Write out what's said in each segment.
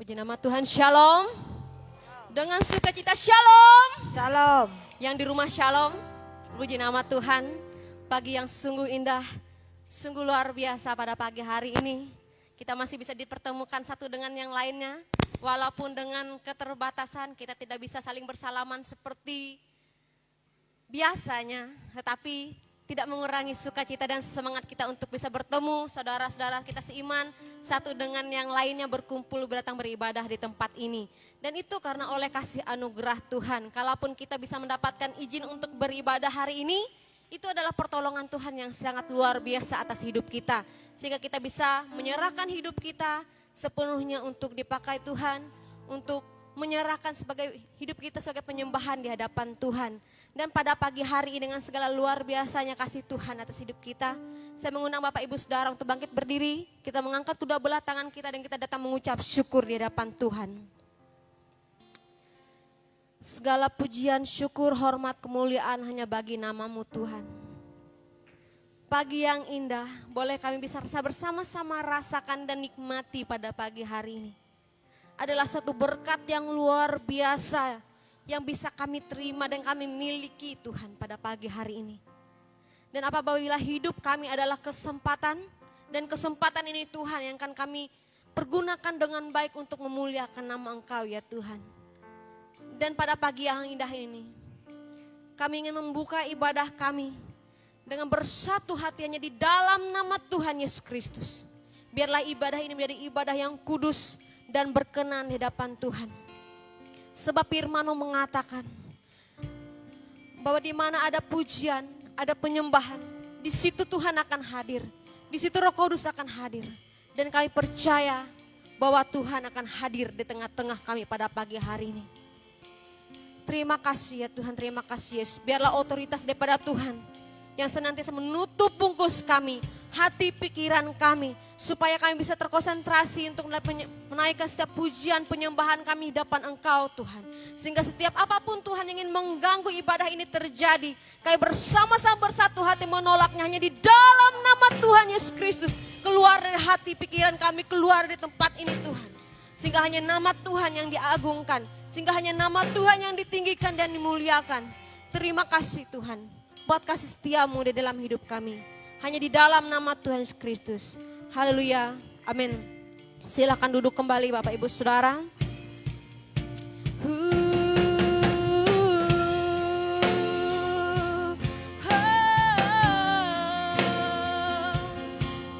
Puji nama Tuhan, shalom. Dengan sukacita shalom. Shalom. Yang di rumah shalom. Puji nama Tuhan. Pagi yang sungguh indah, sungguh luar biasa pada pagi hari ini. Kita masih bisa dipertemukan satu dengan yang lainnya. Walaupun dengan keterbatasan kita tidak bisa saling bersalaman seperti biasanya. Tetapi tidak mengurangi sukacita dan semangat kita untuk bisa bertemu saudara-saudara kita seiman. Satu dengan yang lainnya berkumpul datang beribadah di tempat ini. Dan itu karena oleh kasih anugerah Tuhan. Kalaupun kita bisa mendapatkan izin untuk beribadah hari ini, itu adalah pertolongan Tuhan yang sangat luar biasa atas hidup kita. Sehingga kita bisa menyerahkan hidup kita sepenuhnya untuk dipakai Tuhan. Untuk menyerahkan sebagai hidup kita sebagai penyembahan di hadapan Tuhan. Dan pada pagi hari ini dengan segala luar biasanya kasih Tuhan atas hidup kita, saya mengundang Bapak Ibu Saudara untuk bangkit berdiri. Kita mengangkat kedua belah tangan kita dan kita datang mengucap syukur di hadapan Tuhan. Segala pujian, syukur, hormat, kemuliaan hanya bagi nama-Mu Tuhan. Pagi yang indah, boleh kami bisa bersama-sama rasakan dan nikmati pada pagi hari ini. Adalah suatu berkat yang luar biasa yang bisa kami terima dan kami miliki Tuhan pada pagi hari ini. Dan apabila hidup kami adalah kesempatan, dan kesempatan ini Tuhan yang akan kami pergunakan dengan baik untuk memuliakan nama Engkau ya Tuhan. Dan pada pagi yang indah ini, kami ingin membuka ibadah kami dengan bersatu hati hanya di dalam nama Tuhan Yesus Kristus. Biarlah ibadah ini menjadi ibadah yang kudus dan berkenan di hadapan Tuhan. Sebab firman-Mu mengatakan bahwa di mana ada pujian, ada penyembahan, di situ Tuhan akan hadir. Di situ Roh Kudus akan hadir. Dan kami percaya bahwa Tuhan akan hadir di tengah-tengah kami pada pagi hari ini. Terima kasih ya Tuhan, terima kasih Yesus. Biarlah otoritas daripada Tuhan yang senantiasa menutup bungkus kami, hati pikiran kami, supaya kami bisa terkonsentrasi untuk menaikkan setiap pujian penyembahan kami di depan Engkau Tuhan. Sehingga setiap apapun Tuhan yang ingin mengganggu ibadah ini terjadi, kami bersama-sama bersatu hati menolaknya hanya di dalam nama Tuhan Yesus Kristus. Keluar dari hati pikiran kami, keluar dari tempat ini Tuhan. Sehingga hanya nama Tuhan yang diagungkan, sehingga hanya nama Tuhan yang ditinggikan dan dimuliakan. Terima kasih Tuhan buat kasih setia-Mu di dalam hidup kami. Hanya di dalam nama Tuhan Yesus Kristus. Haleluya. Amin. Silakan duduk kembali Bapak Ibu Saudara.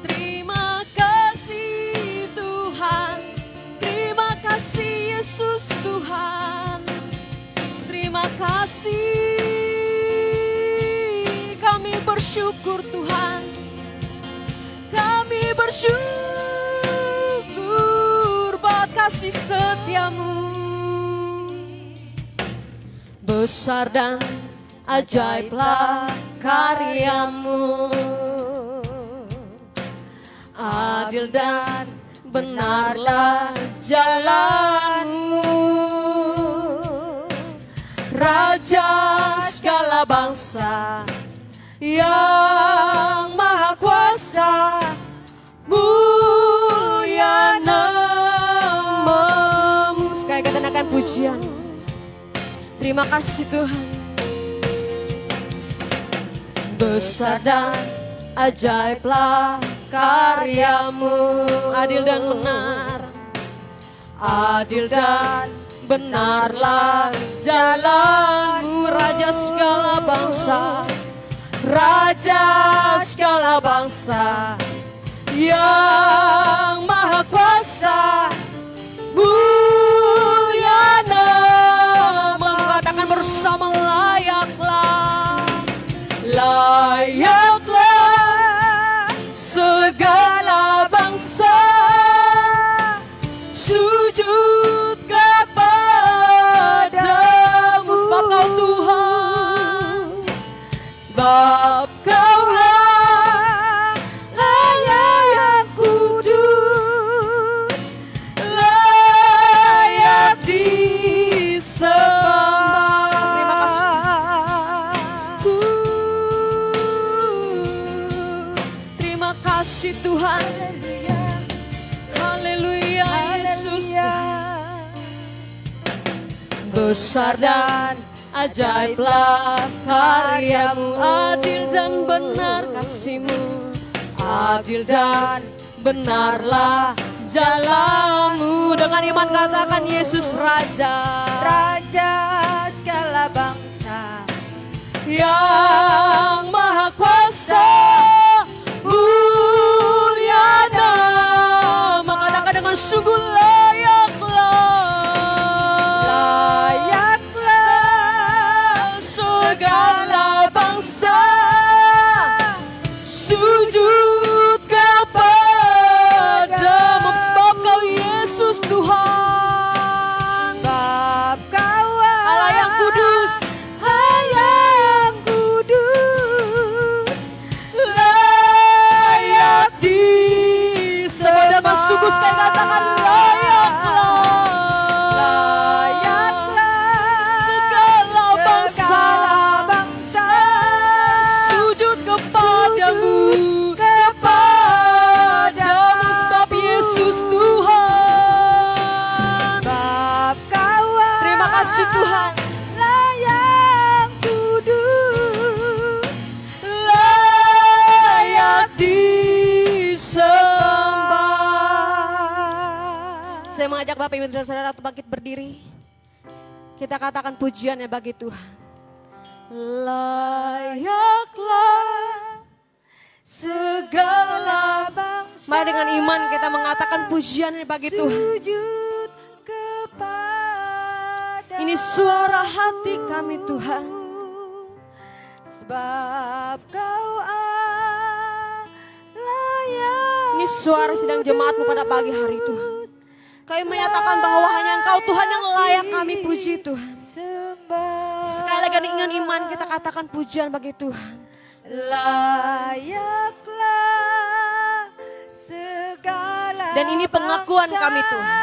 Terima kasih Tuhan. Terima kasih Yesus Tuhan. Terima kasih. Kami bersyukur Tuhan. Kami bersyukur buat kasih setia-Mu. Besar dan ajaiblah karya-Mu. Adil dan benarlah jalan-Mu. Raja segala bangsa yang maha kuasa, mulia nama-Mu. Sekali katakan pujian. Terima kasih Tuhan. Besar dan ajaiblah karya-Mu. Adil dan benar. Adil dan benarlah jalan-Mu. Raja segala bangsa, Raja segala bangsa yang maha kuasa, mulia nama. Katakan bersama, layaklah, layaklah segala bangsa sujud kepadamu. Sebab Kau Tuhan, sebab Kaulah Allah yang kudus. Besar dan ajaiblah karyamu, adil dan benar kasih-Mu, adil dan benarlah jalanmu. Dengan iman katakan Yesus Raja, Raja segala bangsa, yang maha kuasa, mulia nama. Katakan dengan sungguh layaklah segala bangsa sujud kepadamu, sebab Kau Yesus Tuhan, sebab Kau Allah yang kudus, layak disembah. Dengan sungguh sekali katakan layaklah segala bangsa sujud kepadamu, sebab Yesus Tuhan. sebab Kau Terima kasih Tuhan, layak kudus, layak disembah. Saya mengajak Bapak Ibu dan Saudara untuk bangkit berdiri. Kita katakan pujiannya bagi Tuhan. Layaklah segala bangsa. Mari dengan iman kita mengatakan pujiannya bagi Tuhan. sujud kepada. Ini suara hati kami Tuhan. Sebab Kau layak. Ini suara sidang jemaatmu pada pagi hari Tuhan. Kami menyatakan bahwa hanya Engkau Tuhan yang layak kami puji Tuhan. Sembah. Sekali lagi dengan iman kita katakan pujian bagi Tuhan. Layaklah segala. Dan ini pengakuan bangsa kami Tuhan.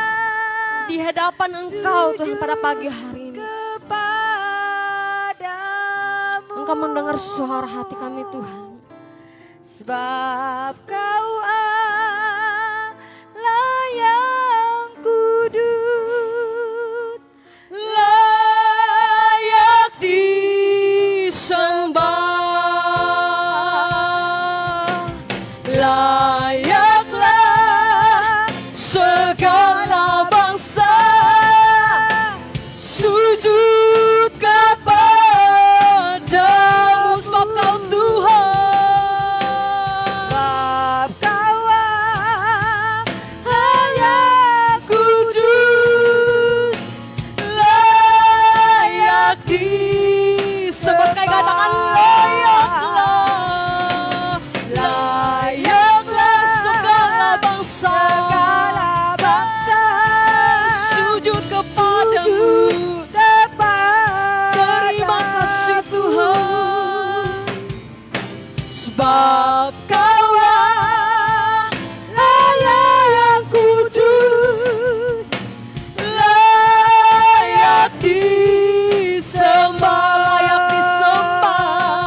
Di hadapan Engkau Tuhan pada pagi hari ini. Kepadamu. Engkau mendengar suara hati kami Tuhan. Sebab Kau layak kudus, layak disembah, layaklah segala bangsa sujud kepadamu, sebab Kau Tuhan. sebab Kau Layak kudus, layak disembah. Sekali katakan layaklah segala bangsa sujud kepadamu. Terima kasih Tuhan, sebab Kau layak kudus, layak disembah, layak disembah,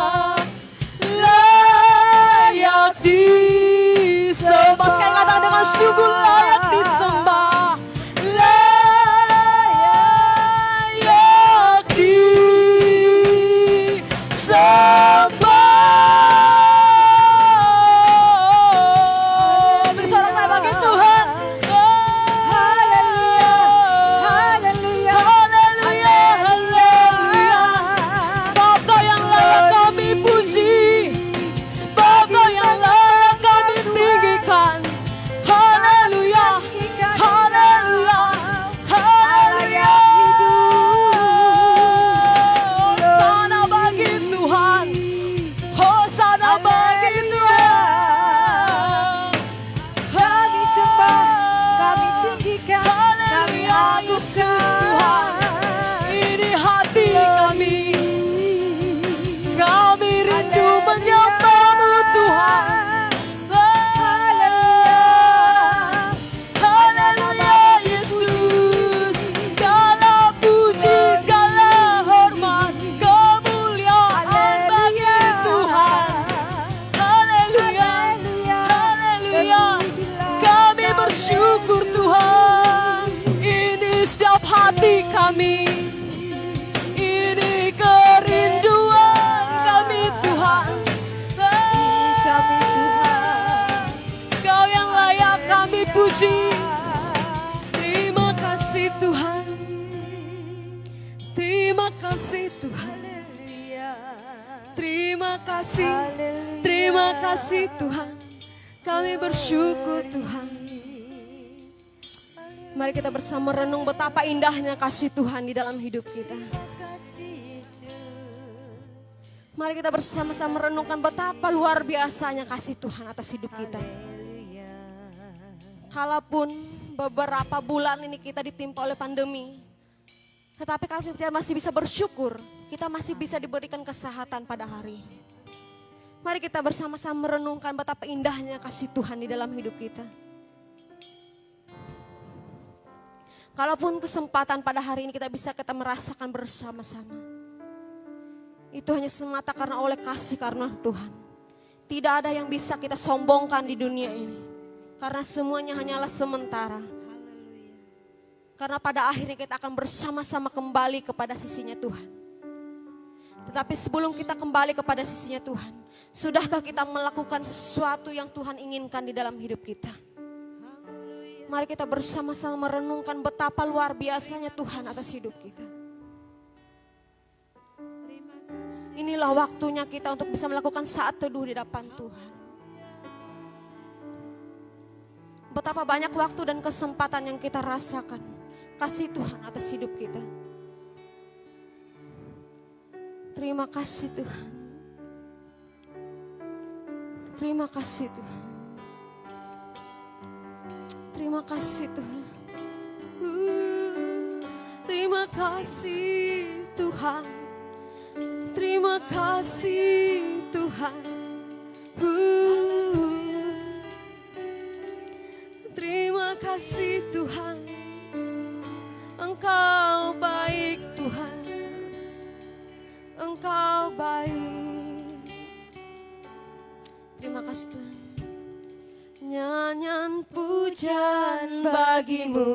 Terima kasih Tuhan. Terima kasih. Terima kasih Tuhan. Kami bersyukur Tuhan. Mari kita bersama renung betapa indahnya kasih Tuhan di dalam hidup kita. Mari kita bersama-sama renungkan betapa luar biasanya kasih Tuhan atas hidup kita. Kalaupun beberapa bulan ini kita ditimpa oleh pandemi, tetapi kalau kita masih bisa bersyukur, kita masih bisa diberikan kesehatan pada hari ini. Mari kita bersama-sama merenungkan betapa indahnya kasih Tuhan di dalam hidup kita. Kalaupun kesempatan pada hari ini kita merasakan bersama-sama, itu hanya semata karena oleh kasih karena Tuhan. Tidak ada yang bisa kita sombongkan di dunia ini, karena semuanya hanyalah sementara. Karena pada akhirnya kita akan bersama-sama kembali kepada sisinya Tuhan. Tetapi sebelum kita kembali kepada sisinya Tuhan, sudahkah kita melakukan sesuatu yang Tuhan inginkan di dalam hidup kita? Mari kita bersama-sama merenungkan betapa luar biasanya Tuhan atas hidup kita. Inilah waktunya kita untuk bisa melakukan saat teduh di depan Tuhan. Betapa banyak waktu dan kesempatan yang kita rasakan kasih Tuhan atas hidup kita. Terima kasih Tuhan. Terima kasih Tuhan. Terima kasih Tuhan. Terima kasih Tuhan. Terima kasih Tuhan. Terima kasih Tuhan. Engkau baik Tuhan. Engkau baik. Terima kasih Tuhan. Nyanyian pujian bagimu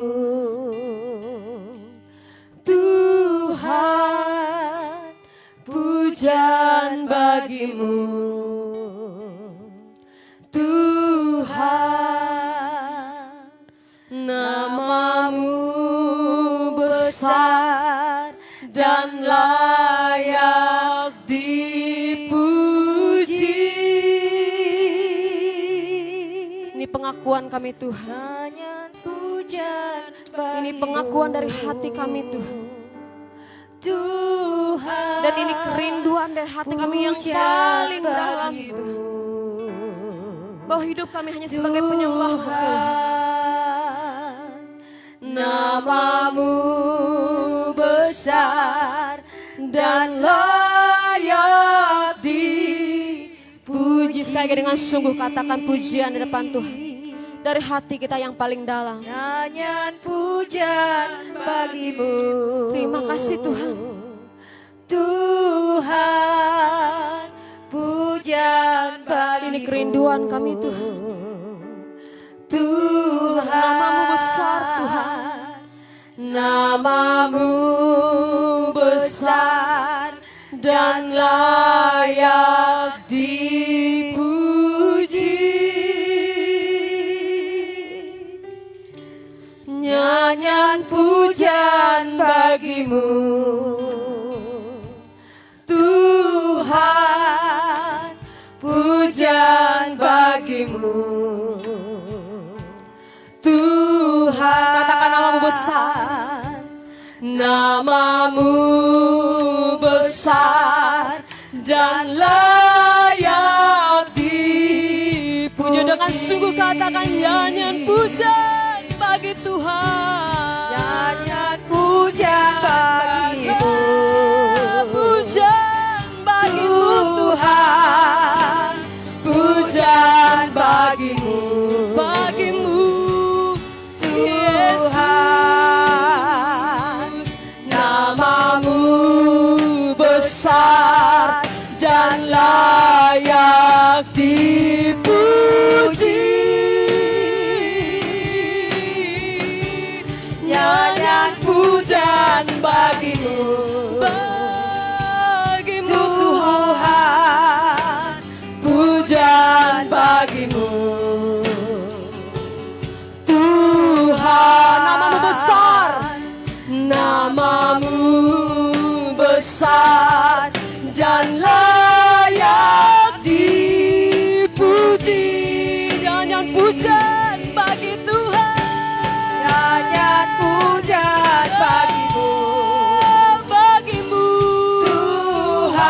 Tuhan, pujian bagimu Tuhan, namamu besar dan layak dipuji. Ini pengakuan kami Tuhan. Ini pengakuan dari hati kami Tuhan. Dan ini kerinduan dari hati kami yang paling dalam Tuhan. Bahwa hidup kami hanya sebagai penyembah Tuhan. Namamu besar dan layak dipuji. Sekali lagi dengan sungguh katakan pujian di depan Tuhan. Dari hati kita yang paling dalam. Nyanyian pujian bagimu. Terima kasih Tuhan. Tuhan, pujian bagimu. Ini kerinduan kami Tuhan. Tuhan, namamu besar Tuhan. Namamu besar dan layak dipuji. Nyanyian pujian bagimu Tuhan, pujian bagimu Tuhan. Katakan namamu besar. Namamu besar dan layak dipuji. Dengan sungguh katakan nyanyian pujian bagi Tuhan. Nyanyian pujian bagimu. Pujian bagimu Tuhan. Pujian bagimu. Bagimu Tuhan. Namamu besar dan layak dipuji. Nyanyian pujian bagimu. bagimu Tuhan, pujian bagimu Tuhan. Namamu besar. Namamu besar dan layak dipuji. Nyanyian pujian bagi Tuhan, nyanyian pujian bagimu, bagimu Tuhan,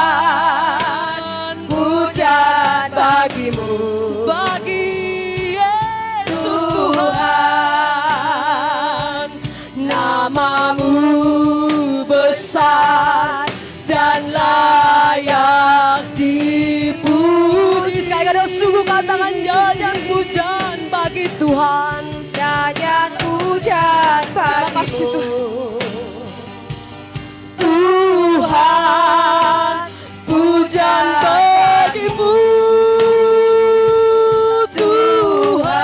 pujian bagimu, bagi Yesus Tuhan. Namamu besar dan layak dipuji. Sekali lagi sungguh katakan nyanyian pujian bagi Tuhan, nyanyian pujian bagimu Tuhan, pujian bagimu Tuhan.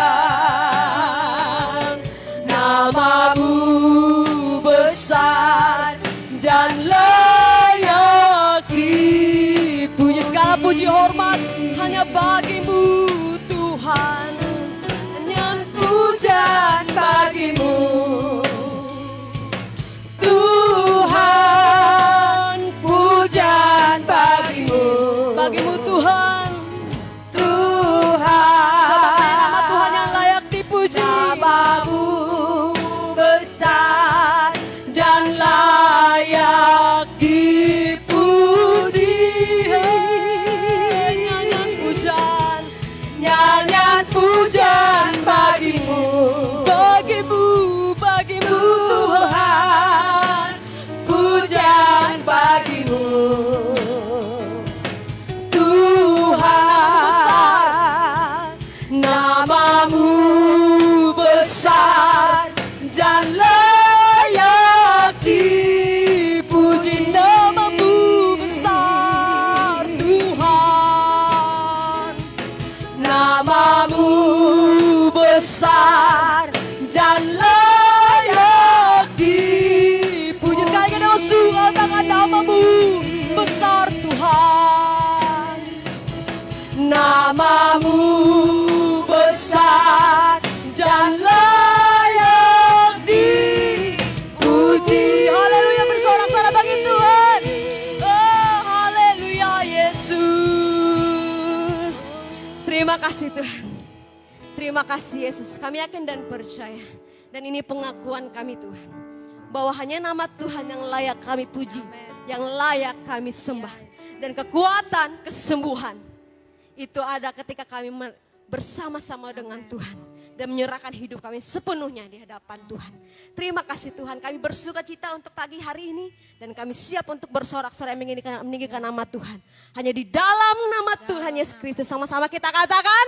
Namamu besar dan layak dipuji. Segala puji hormat hanya bagimu Tuhan, nyanyian pujian bagimu Tuhan, pujian bagimu, bagimu Tuhan, Tuhan. Sebagai nama Tuhan yang layak dipuji. Namamu besar dan layak dipuji. Nyanyian pujian, nyanyian pujian bagimu, bagimu, bagimu Tuhan, pujian bagimu Tuhan. Namamu besar dan layak dipuji. Namamu besar Tuhan, namamu besar dan layak dipuji. Sekali lagi dengan sungguh katakan namamu besar Tuhan, namamu besar dan layak dipuji. Haleluya, bersorak-sorak bagi Tuhan. Oh, haleluya Yesus. Terima kasih Tuhan. Terima kasih Yesus. Kami yakin dan percaya. Dan ini pengakuan kami Tuhan, bahwa hanya nama Tuhan yang layak kami puji, yang layak kami sembah. Dan kekuatan, kesembuhan itu ada ketika kami bersama-sama dengan Tuhan dan menyerahkan hidup kami sepenuhnya di hadapan Tuhan. Terima kasih Tuhan, kami bersuka cita untuk pagi hari ini dan kami siap untuk bersorak-sorai meninggikan nama Tuhan. Hanya di dalam nama Tuhan Yesus Kristus. Sama-sama kita katakan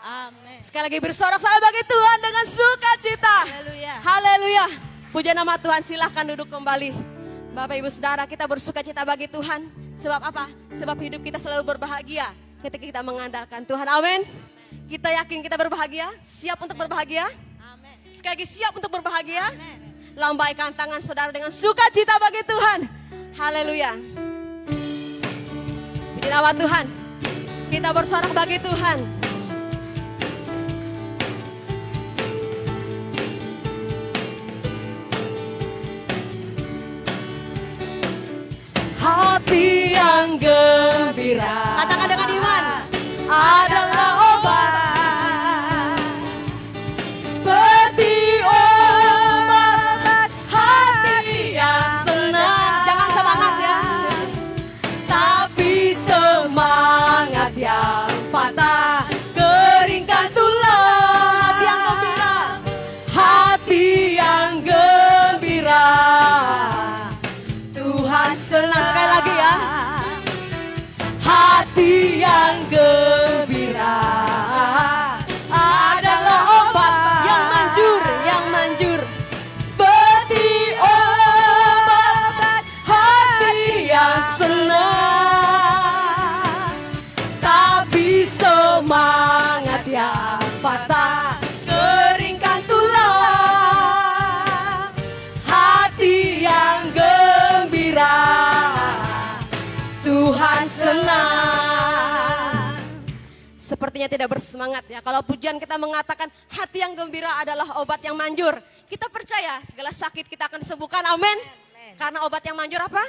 amin. Sekali lagi bersorak-sorai bagi Tuhan dengan sukacita. Haleluya. Haleluya. Puja nama Tuhan, silahkan duduk kembali. Bapak Ibu Saudara, kita bersuka cita bagi Tuhan. Sebab apa? Sebab hidup kita selalu berbahagia ketika kita mengandalkan Tuhan. Amin. Kita yakin kita berbahagia, siap untuk berbahagia. Amin. Sekali lagi siap untuk berbahagia. Amin. Lambaikan tangan saudara dengan sukacita bagi Tuhan. Haleluya. Puji nama Tuhan. Kita bersorak bagi Tuhan. Hati yang gembira, katakan dengan iman, adalah obat. Seperti obat hati yang senang. Jangan semangat ya, tapi semangat yang patah keringkan tulang. Hati yang gembira, hati yang gembira, Tuhan senang. Sekali lagi ya, hati yang gembira adalah obat yang manjur, yang manjur. Seperti obat hati yang senang, tapi semangat yang patah keringkan tulang. Hati yang gembira, Tuhan senang. Sepertinya tidak bersemangat ya. Kalau pujian kita mengatakan hati yang gembira adalah obat yang manjur, kita percaya segala sakit kita akan disembuhkan. Amin. Karena obat yang manjur apa?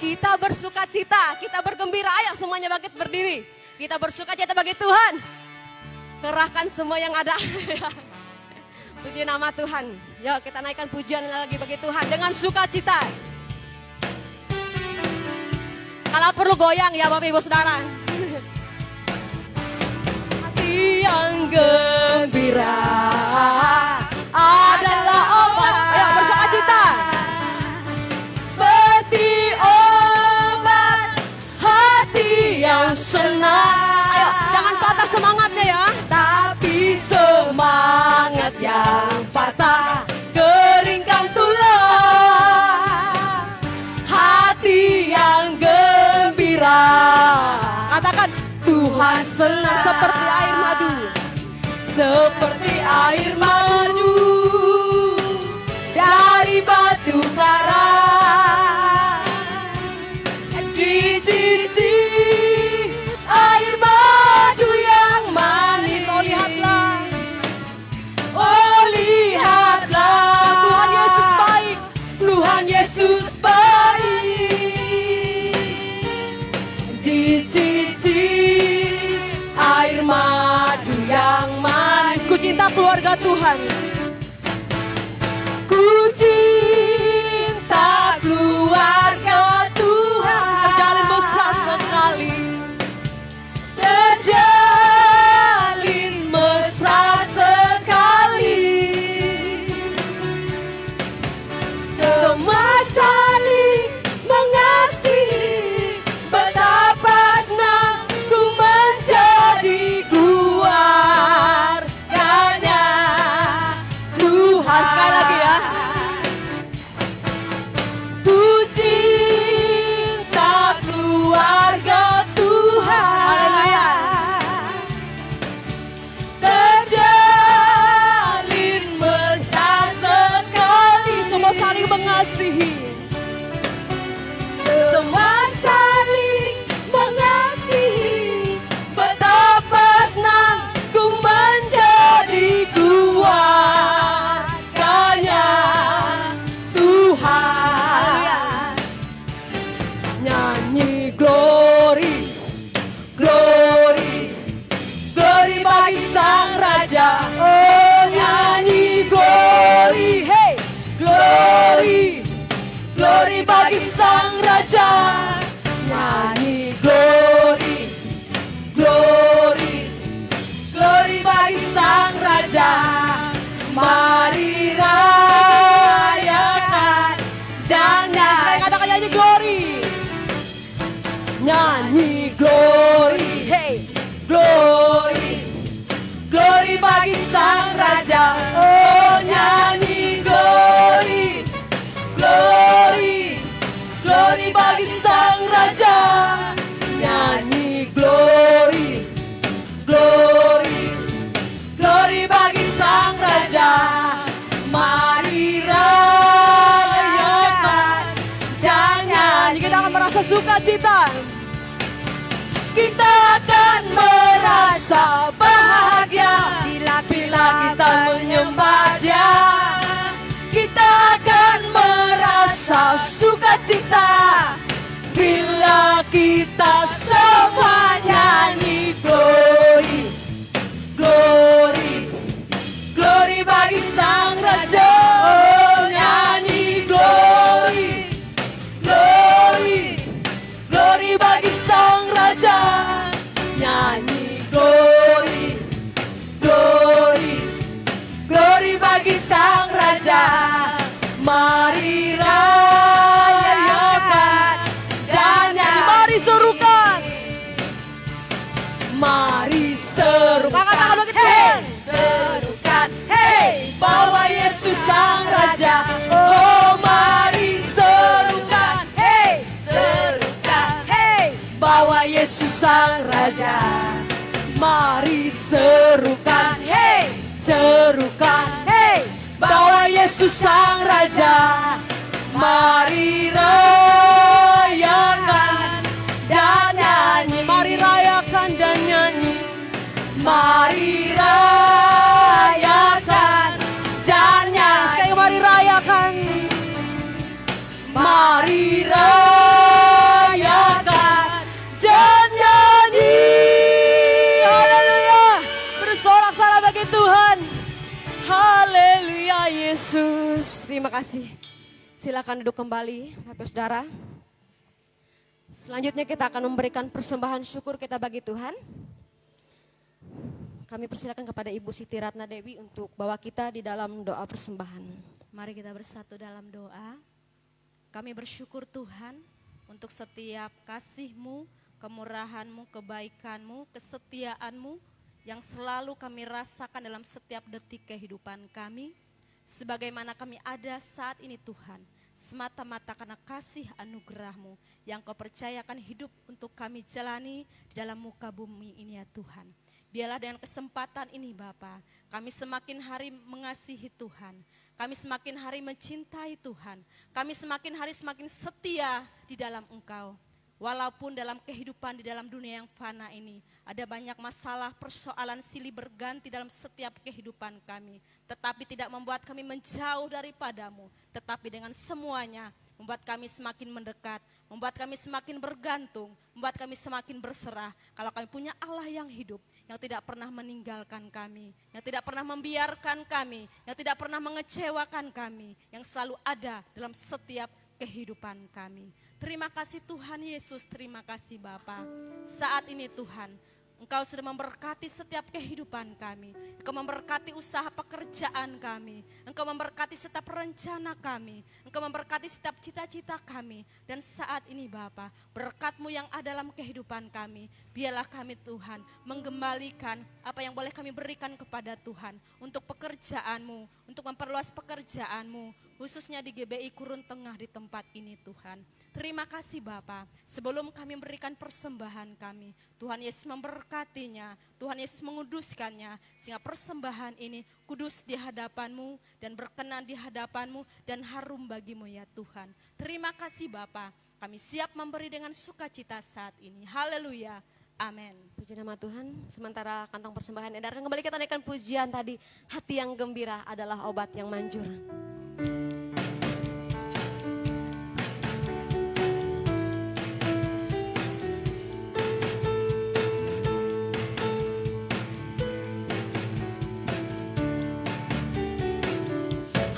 Kita bersuka cita, kita bergembira. Ayo semuanya bangkit berdiri. Kita bersuka cita bagi Tuhan. Kerahkan semua yang ada. Puji nama Tuhan. Yuk kita naikkan pujian lagi bagi Tuhan dengan sukacita. Kalau perlu goyang ya Bapak Ibu Saudara. Hati yang gembira adalah obat. Ayo bersukacita. Seperti obat hati yang senang. Ayo jangan patah semangatnya ya. Tapi semangat yang patah keringkan tulang. Hati yang gembira. Katakan Tuhan senang seperti air madu. Seperti air madu dari batu karang. Dicicip air madu yang manis. Oh lihatlah. Oh lihatlah. Tuhan Yesus baik. Tuhan Yesus baik. Dicicip air madu yang manis. Ku cinta keluarga Tuhan. Ku cinta keluarga Tuhan. Terjalin mesra sekali. Terjalin mesra sekali. Semua saling mengasihi. Betapa senang ku menjadi keluarganya Tuhan. Sekali lagi ya. Ku cinta keluarga Tuhan. Haleluya. Terjalin mesra sekali. Semua saling mengasihi. Semua saling mengasihi. Betapa senang ku menjadi keluarganya Tuhan. Nyanyi glory, glory, glory bagi Sang Raja. Oh nyanyi glory, hey, glory, glory bagi Sang Raja. Nyanyi glory, glory, glory bagi Sang Raja. Mari rayakan. Jangan saya katakan nyanyi glory. Nyanyi glory, hey, glory, glory bagi Sang Raja. Oh nyanyi glory, glory, glory bagi Sang Raja. Nyanyi glory, glory, glory bagi Sang Raja. Mari rayakan. Jangan kita akan merasa sukacita. Kita akan merasa bahagia bila kita menyembah Dia. Kita akan merasa sukacita bila kita semua nyanyi glory, glory, glory bagi Sang Raja. Oh, nyanyi glory, glory, glory bagi Sang Raja. Nyanyi glory, glory, glory bagi Sang Raja. Mari rayakan dan nyanyi. Mari serukan. Mari serukan. Katakan bagi Tuhan. Serukan. Hey, bawa Yesus Sang Raja. Oh, mari serukan. Hey, serukan. Hey, bawa Yesus Sang Raja. Mari serukan. Hey, serukan. Hey, bawa Yesus Sang Raja. Mari rayakan dan nyanyi. Mari rayakan dan nyanyi. Mari rayakan dan nyanyi. Sekali mari rayakan. Mari rayakan. kasih. Silakan duduk kembali, Bapak Saudara. Selanjutnya kita akan memberikan persembahan syukur kita bagi Tuhan. Kami persilakan kepada Ibu Siti Ratna Dewi untuk bawa kita di dalam doa persembahan. Mari kita bersatu dalam doa. Kami bersyukur Tuhan untuk setiap kasih-Mu, kemurahan-Mu, kebaikan-Mu, kesetiaan-Mu yang selalu kami rasakan dalam setiap detik kehidupan kami. Sebagaimana kami ada saat ini Tuhan, semata-mata karena kasih anugerah-Mu yang Kau percayakan hidup untuk kami jalani di dalam muka bumi ini ya Tuhan. Biarlah dengan kesempatan ini Bapa, kami semakin hari mengasihi Tuhan. Kami semakin hari mencintai Tuhan. Kami semakin hari semakin setia di dalam Engkau. Walaupun dalam kehidupan di dalam dunia yang fana ini, ada banyak masalah, persoalan silih berganti dalam setiap kehidupan kami. Tetapi tidak membuat kami menjauh daripadamu. Tetapi dengan semuanya, membuat kami semakin mendekat, membuat kami semakin bergantung, membuat kami semakin berserah. Kalau kami punya Allah yang hidup, yang tidak pernah meninggalkan kami, yang tidak pernah membiarkan kami, yang tidak pernah mengecewakan kami, yang selalu ada dalam setiap kehidupan kami. Terima kasih Tuhan Yesus, terima kasih Bapa. Saat ini Tuhan, Engkau sudah memberkati setiap kehidupan kami. Engkau memberkati usaha pekerjaan kami. Engkau memberkati setiap rencana kami. Engkau memberkati setiap cita-cita kami. Dan saat ini Bapa, berkat-Mu yang ada dalam kehidupan kami, biarlah kami Tuhan menggembalikan apa yang boleh kami berikan kepada Tuhan. Untuk pekerjaan-Mu, untuk memperluas pekerjaan-Mu, khususnya di GBI Kurun Tengah di tempat ini Tuhan. Terima kasih Bapa. Sebelum kami memberikan persembahan kami, Tuhan Yesus memberkatinya, Tuhan Yesus menguduskannya, sehingga persembahan ini kudus di hadapan-Mu dan berkenan di hadapan-Mu dan harum bagi-Mu ya Tuhan. Terima kasih Bapa. Kami siap memberi dengan sukacita saat ini. Haleluya. Amin. Puji nama Tuhan. Sementara kantong persembahan edarkan, kembali kita naikkan pujian tadi. Hati yang gembira adalah obat yang manjur.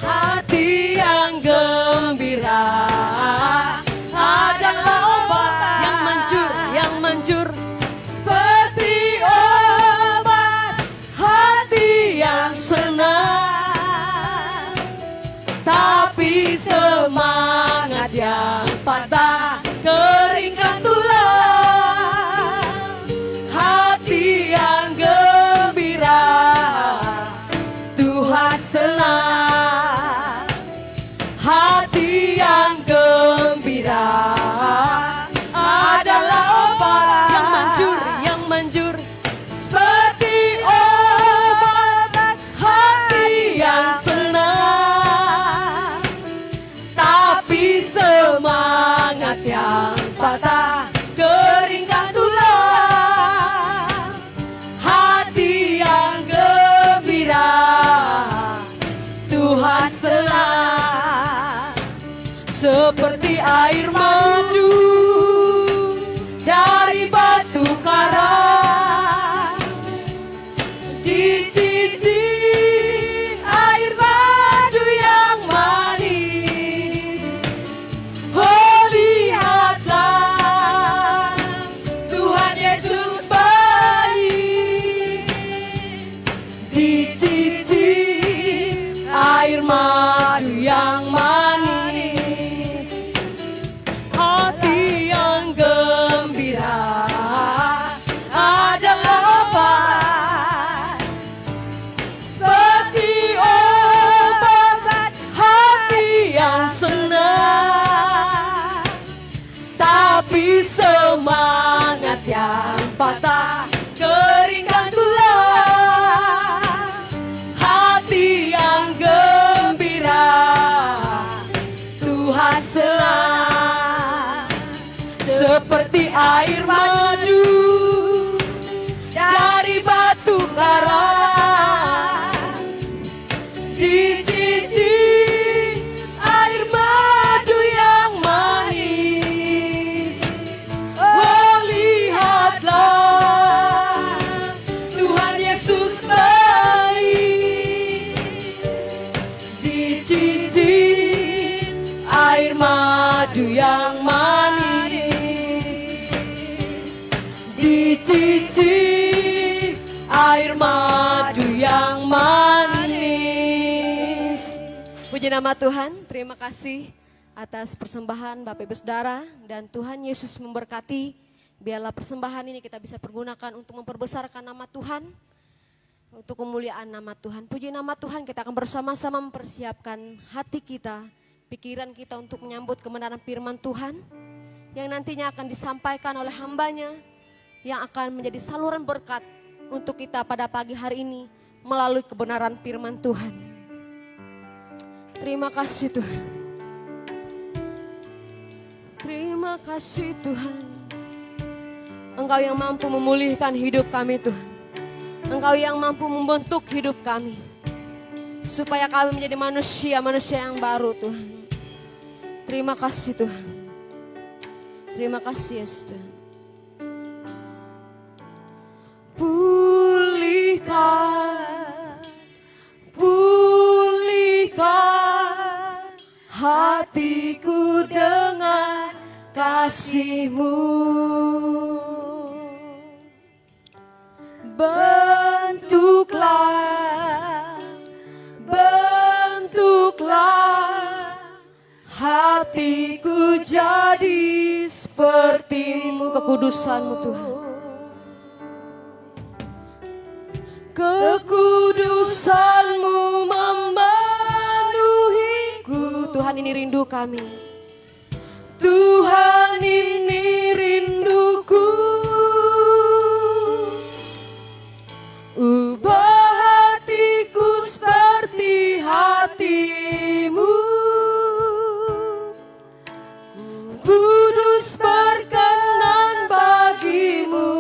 Hati yang gembira adalah obat yang manjur seperti obat. Hati yang senang, tapi semangat yang patah keringkan tulang. Hati yang gembira Tuhan senang. Hati yang gembira adalah obat yang manjur seperti obat. Hati yang senang, tapi semangat yang patah keringkan tulang. Hati yang gembira Tuhan senang. Seperti air madu dari batu karang, dicicih air madu yang manis. Oh lihatlah, Tuhan Yesus baik. Dicicih air madu yang manis. Hati yang gembira adalah obat, seperti obat. Hati yang senang, tapi semangat yang patah keringkan tulang. Hati yang gembira Tuhan senang. Seperti air madu dari batu karang, dicicih air madu yang manis. Oh lihatlah, Tuhan Yesus baik. Dicicih mencicip air madu yang manis. Puji nama Tuhan, terima kasih atas persembahan Bapak Ibu Saudara, dan Tuhan Yesus memberkati. Biarlah persembahan ini kita bisa pergunakan untuk memperbesarkan nama Tuhan, untuk kemuliaan nama Tuhan. Puji nama Tuhan, kita akan bersama-sama mempersiapkan hati kita, pikiran kita untuk menyambut kebenaran firman Tuhan yang nantinya akan disampaikan oleh hambanya, yang akan menjadi saluran berkat untuk kita pada pagi hari ini melalui kebenaran firman Tuhan. Terima kasih Tuhan. Terima kasih Tuhan. Engkau yang mampu memulihkan hidup kami Tuhan. Engkau yang mampu membentuk hidup kami, supaya kami menjadi manusia yang baru Tuhan. Terima kasih Tuhan. Terima kasih Yesus Tuhan. Pulihkan hatiku dengan kasih-Mu. Bentuklah hatiku jadi seperti-Mu, kekudusan-Mu Tuhan. Kekudusan-Mu memenuhiku. Tuhan, ini rindu kami. Tuhan, ini rinduku. Ubah hatiku seperti hati-Mu. Kudus berkenan bagi-Mu.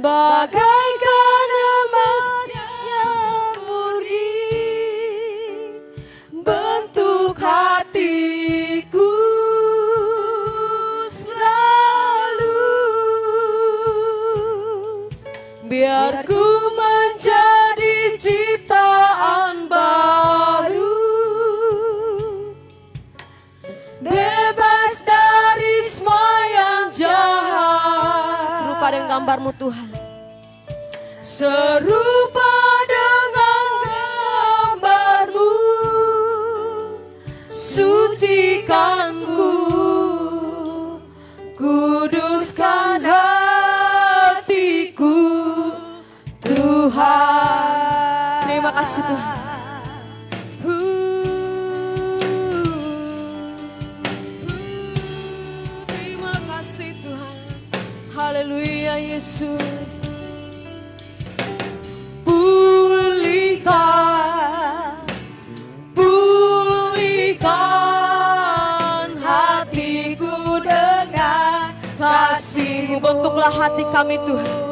Bagaikan emas yang murni, bentuk hatiku selalu. Biar ku menjadi ciptaan baru, bebas dari semua yang jahat. Serupa dengan gambar-Mu Tuhan. Serupa dengan gambar-Mu, sucikanku, kuduskan hatiku, Tuhan. Terima kasih Tuhan. Terima kasih Tuhan. Haleluya Yesus. Pulihkan hatiku dengan kasih-Mu. Bentuklah hati kami Tuhan.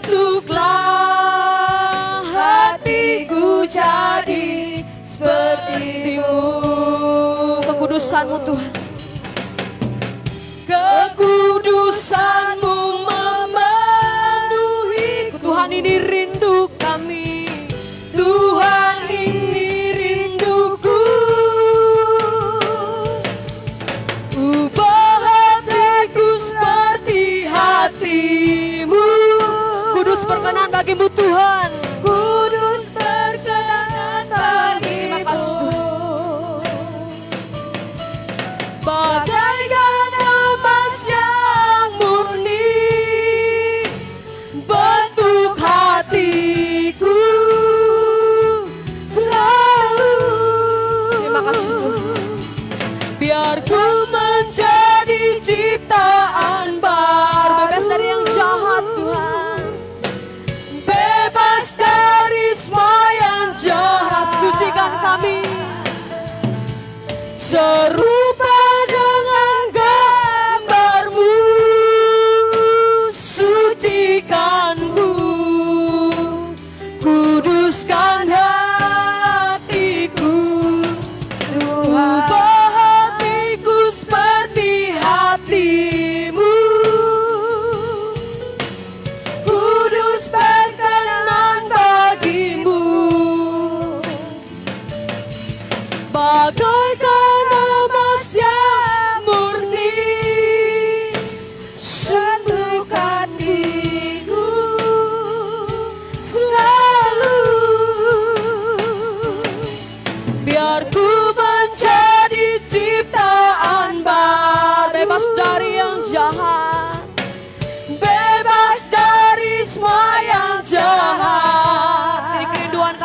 Bentuklah hatiku jadi seperti-Mu. Kekudusan-Mu Tuhan. Kekudusan-Mu memenuhiku. Tuhan, ini rindu kami. Tuhan, ini rinduku. Ubah hatiku seperti hati-Mu. Kudus berkenan bagi-Mu Tuhan. Kudus berkenan bagi-Mu. Terima kasih Tuhan. Bagaikan emas yang murni, bentuk hatiku selalu. Terima kasih Tuhan. Biar ku menjadi ciptaan baru, bebas dari yang jahat Tuhan, bebas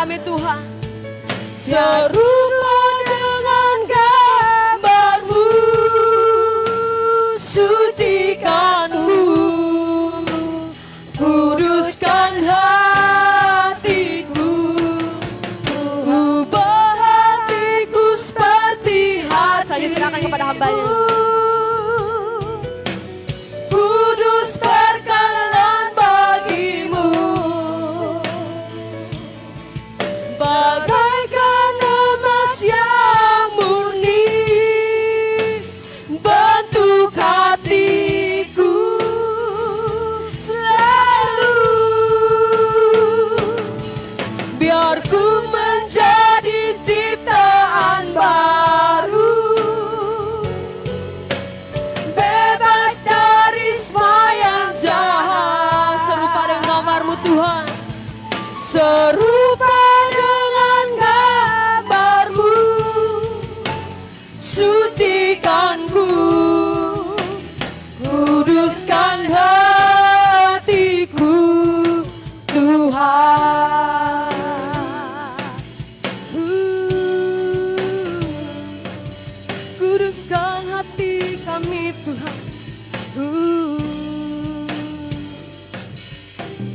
kami Tuhan. Serupa dengan gambar-Mu, sucikan-Ku, kuduskan hatiku, ubah hatiku seperti hati. Selanjutnya serahkan kepada hamba-Nya. Kudus berkenan bagi-Mu, bagaikan emas yang murni, bentuk hatiku selalu, biar ku menjadi ciptaan baru, bebas dari semua yang jahat. Serupa dengan gambar-Mu Tuhan, serupa dengan gambar-Mu, sucikan-Ku, kuduskan hatiku Tuhan. Kuduskan hati kami Tuhan.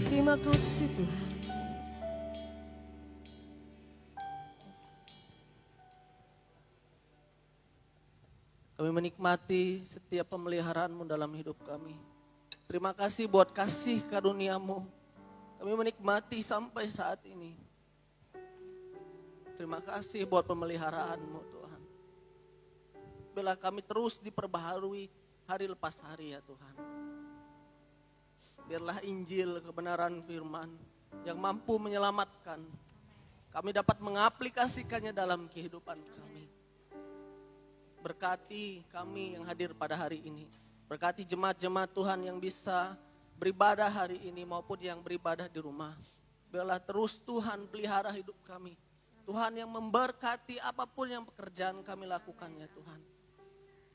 Terima kasih Tuhan. Kami menikmati setiap pemeliharaan-Mu dalam hidup kami. Terima kasih buat kasih karunia-Mu. Kami menikmati sampai saat ini. Terima kasih buat pemeliharaan-Mu Tuhan. Bila kami terus diperbaharui hari lepas hari ya Tuhan. Biarlah Injil kebenaran firman yang mampu menyelamatkan. Kami dapat mengaplikasikannya dalam kehidupan kami. Berkati kami yang hadir pada hari ini. Berkati jemaat-jemaat Tuhan yang bisa beribadah hari ini maupun yang beribadah di rumah. Biarlah terus Tuhan pelihara hidup kami. Tuhan yang memberkati apapun yang pekerjaan kami lakukannya Tuhan.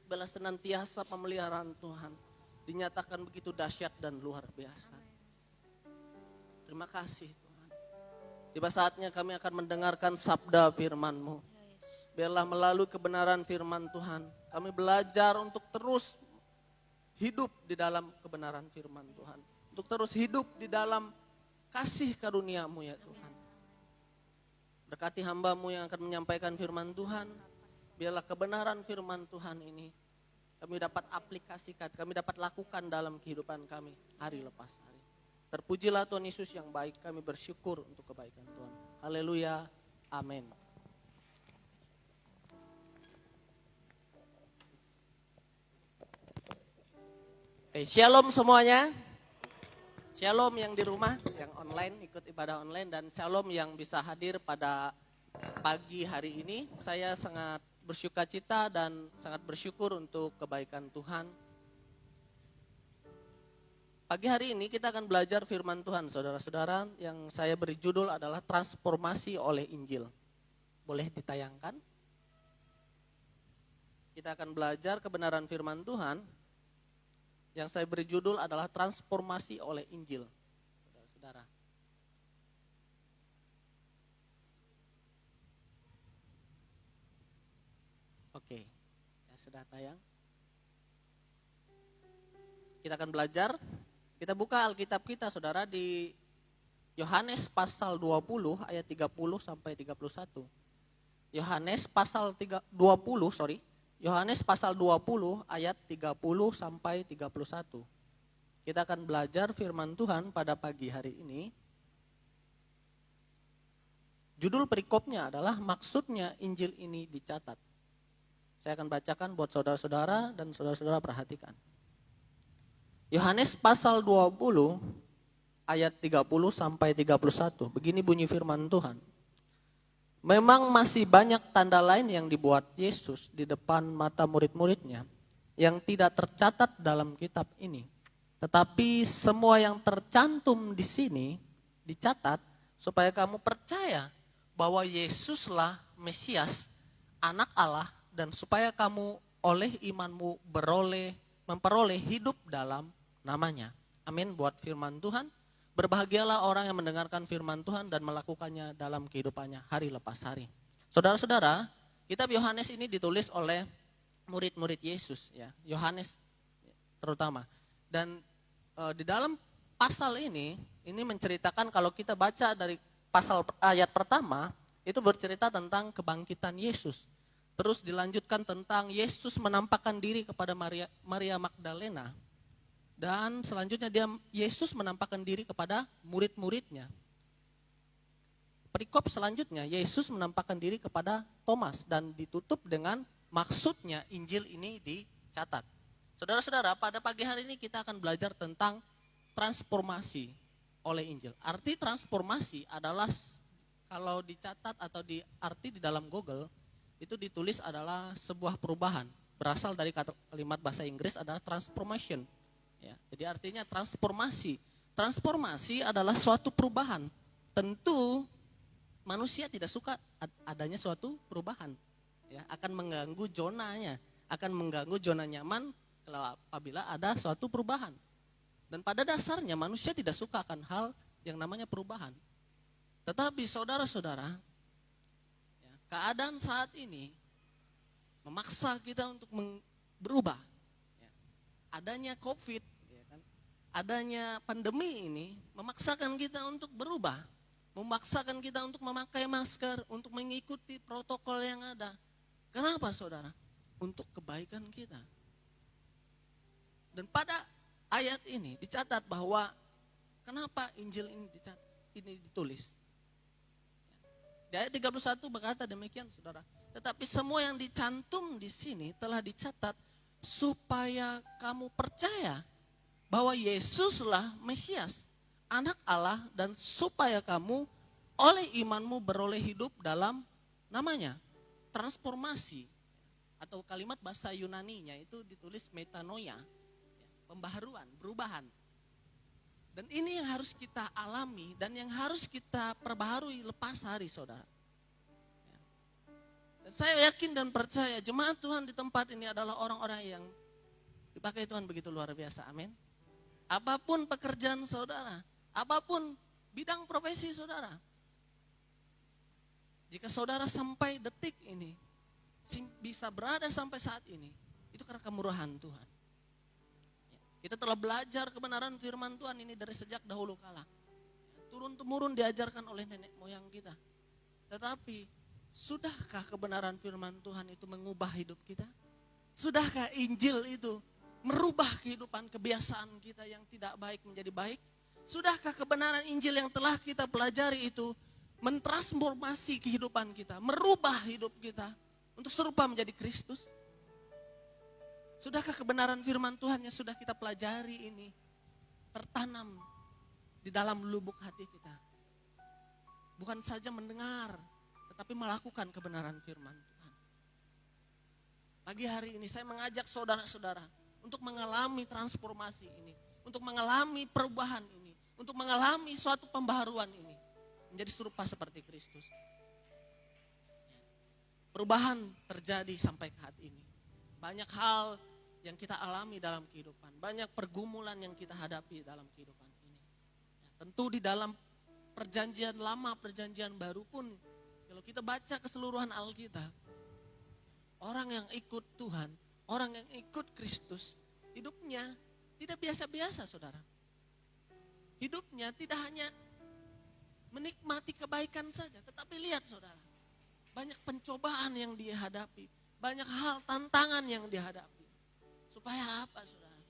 Biarlah senantiasa pemeliharaan Tuhan dinyatakan begitu dahsyat dan luar biasa. Terima kasih Tuhan. Tiba saatnya kami akan mendengarkan sabda firman-Mu. Biarlah melalui kebenaran firman Tuhan, kami belajar untuk terus hidup di dalam kebenaran firman Tuhan. Untuk terus hidup di dalam kasih karunia-Mu ya Tuhan. Berkati hamba-Mu yang akan menyampaikan firman Tuhan. Biarlah kebenaran firman Tuhan ini kami dapat aplikasikan, kami dapat lakukan dalam kehidupan kami hari lepas hari. Terpujilah Tuhan Yesus yang baik, kami bersyukur untuk kebaikan Tuhan. Haleluya, amin. Oke, shalom semuanya. Shalom yang di rumah, yang online, ikut ibadah online, dan shalom yang bisa hadir pada pagi hari ini. Saya sangat bersukacita dan sangat bersyukur untuk kebaikan Tuhan. Pagi hari ini kita akan belajar firman Tuhan, saudara-saudara, yang saya beri judul adalah transformasi oleh Injil. Boleh ditayangkan? Kita akan belajar kebenaran firman Tuhan. Yang saya beri judul adalah transformasi oleh Injil, saudara-saudara. Oke, ya sudah tayang. Kita akan belajar. Kita buka Alkitab kita, saudara, di Yohanes pasal 20 ayat 30 sampai 31. Yohanes pasal 20, Yohanes pasal 20 ayat 30 sampai 31. Kita akan belajar firman Tuhan pada pagi hari ini. Judul perikopnya adalah maksudnya Injil ini dicatat. Saya akan bacakan buat saudara-saudara dan saudara-saudara perhatikan. Yohanes pasal 20 ayat 30 sampai 31. Begini bunyi firman Tuhan. Memang masih banyak tanda lain yang dibuat Yesus di depan mata murid-muridnya yang tidak tercatat dalam kitab ini. Tetapi semua yang tercantum di sini dicatat supaya kamu percaya bahwa Yesuslah Mesias, Anak Allah, dan supaya kamu oleh imanmu memperoleh hidup dalam namanya. Amin buat firman Tuhan. Berbahagialah orang yang mendengarkan firman Tuhan dan melakukannya dalam kehidupannya hari lepas hari. Saudara-saudara, kitab Yohanes ini ditulis oleh murid-murid Yesus, ya, Yohanes terutama. Dan di dalam pasal ini menceritakan, kalau kita baca dari pasal ayat pertama, itu bercerita tentang kebangkitan Yesus. Terus dilanjutkan tentang Yesus menampakkan diri kepada Maria Magdalena. Dan selanjutnya Yesus menampakkan diri kepada murid-muridnya. Perikop selanjutnya, Yesus menampakkan diri kepada Thomas dan ditutup dengan maksudnya Injil ini dicatat. Saudara-saudara, pada pagi hari ini kita akan belajar tentang transformasi oleh Injil. Arti transformasi adalah, kalau dicatat atau diarti di dalam Google, itu ditulis adalah sebuah perubahan. Berasal dari kalimat bahasa Inggris adalah transformation. Ya, jadi artinya transformasi. Transformasi adalah suatu perubahan. Tentu manusia tidak suka adanya suatu perubahan. Ya, akan mengganggu zonanya, akan mengganggu zona nyaman apabila ada suatu perubahan. Dan pada dasarnya manusia tidak suka akan hal yang namanya perubahan. Tetapi saudara-saudara, ya, keadaan saat ini memaksa kita untuk berubah. Adanya COVID, ya kan, adanya pandemi ini memaksakan kita untuk berubah, memaksakan kita untuk memakai masker, untuk mengikuti protokol yang ada. Kenapa saudara? Untuk kebaikan kita. Dan pada ayat ini dicatat bahwa kenapa Injil ini ditulis. Di ayat 31 berkata demikian saudara. Tetapi semua yang dicantum di sini telah dicatat supaya kamu percaya bahwa Yesuslah Mesias, Anak Allah, dan supaya kamu oleh imanmu beroleh hidup dalam namanya. Transformasi atau kalimat bahasa Yunaninya itu ditulis metanoia, pembaharuan, perubahan. Dan ini yang harus kita alami dan yang harus kita perbaharui lepas hari saudara. Saya yakin dan percaya jemaat Tuhan di tempat ini adalah orang-orang yang dipakai Tuhan begitu luar biasa. Amin. Apapun pekerjaan saudara, apapun bidang profesi saudara. Jika saudara sampai detik ini bisa berada sampai saat ini, itu karena kemurahan Tuhan. Kita telah belajar kebenaran firman Tuhan ini dari sejak dahulu kala. Turun-temurun diajarkan oleh nenek moyang kita. Tetapi sudahkah kebenaran firman Tuhan itu mengubah hidup kita? Sudahkah Injil itu merubah kehidupan kebiasaan kita yang tidak baik menjadi baik? Sudahkah kebenaran Injil yang telah kita pelajari itu mentransformasi kehidupan kita, merubah hidup kita untuk serupa menjadi Kristus? Sudahkah kebenaran firman Tuhan yang sudah kita pelajari ini tertanam di dalam lubuk hati kita? Bukan saja mendengar, tapi melakukan kebenaran firman Tuhan. Pagi hari ini saya mengajak saudara-saudara untuk mengalami transformasi ini, untuk mengalami perubahan ini, untuk mengalami suatu pembaharuan ini, menjadi serupa seperti Kristus. Perubahan terjadi sampai ke saat ini. Banyak hal yang kita alami dalam kehidupan, banyak pergumulan yang kita hadapi dalam kehidupan ini. Tentu di dalam perjanjian lama, perjanjian baru pun, kalau kita baca keseluruhan Alkitab, orang yang ikut Tuhan, orang yang ikut Kristus, hidupnya tidak biasa-biasa saudara. Hidupnya tidak hanya menikmati kebaikan saja, tetapi lihat saudara, banyak pencobaan yang dihadapi, banyak hal tantangan yang dihadapi. Supaya apa saudara?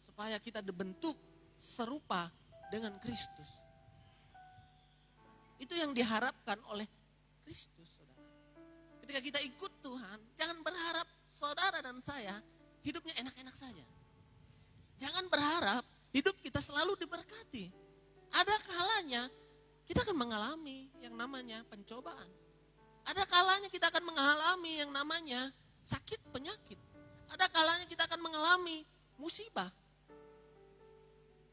Supaya kita dibentuk serupa dengan Kristus. Itu yang diharapkan oleh Kristus, saudara. Ketika kita ikut Tuhan, jangan berharap saudara dan saya hidupnya enak-enak saja. Jangan berharap hidup kita selalu diberkati. Ada kalanya kita akan mengalami yang namanya pencobaan. Ada kalanya kita akan mengalami yang namanya sakit penyakit. Ada kalanya kita akan mengalami musibah.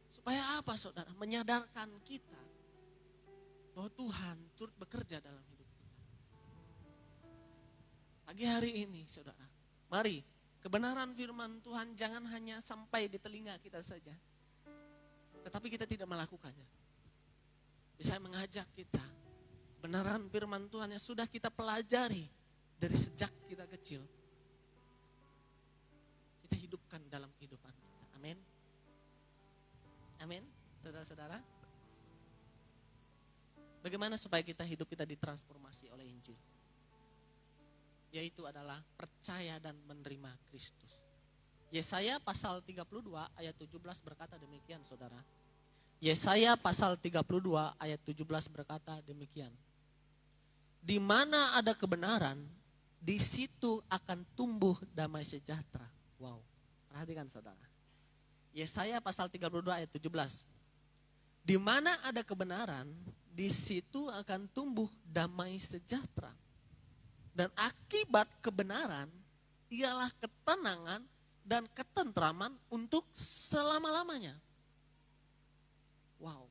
Supaya apa saudara? Menyadarkan kita bahwa Tuhan turut bekerja dalam hidup kita. Pagi hari ini saudara, mari kebenaran firman Tuhan jangan hanya sampai di telinga kita saja. Tetapi kita tidak melakukannya. Saya mengajak kita, benaran firman Tuhan yang sudah kita pelajari dari sejak kita kecil, kita hidupkan dalam kehidupan kita. Amin. Amin, saudara-saudara. Bagaimana supaya kita ditransformasi oleh Injil? Yaitu adalah percaya dan menerima Kristus. Yesaya pasal 32 ayat 17 berkata demikian, saudara. Yesaya pasal 32 ayat 17 berkata demikian. Di mana ada kebenaran, di situ akan tumbuh damai sejahtera. Wow, perhatikan saudara. Yesaya pasal 32 ayat 17. Di mana ada kebenaran, di situ akan tumbuh damai sejahtera. Dan akibat kebenaran ialah ketenangan dan ketentraman untuk selama-lamanya. Wow.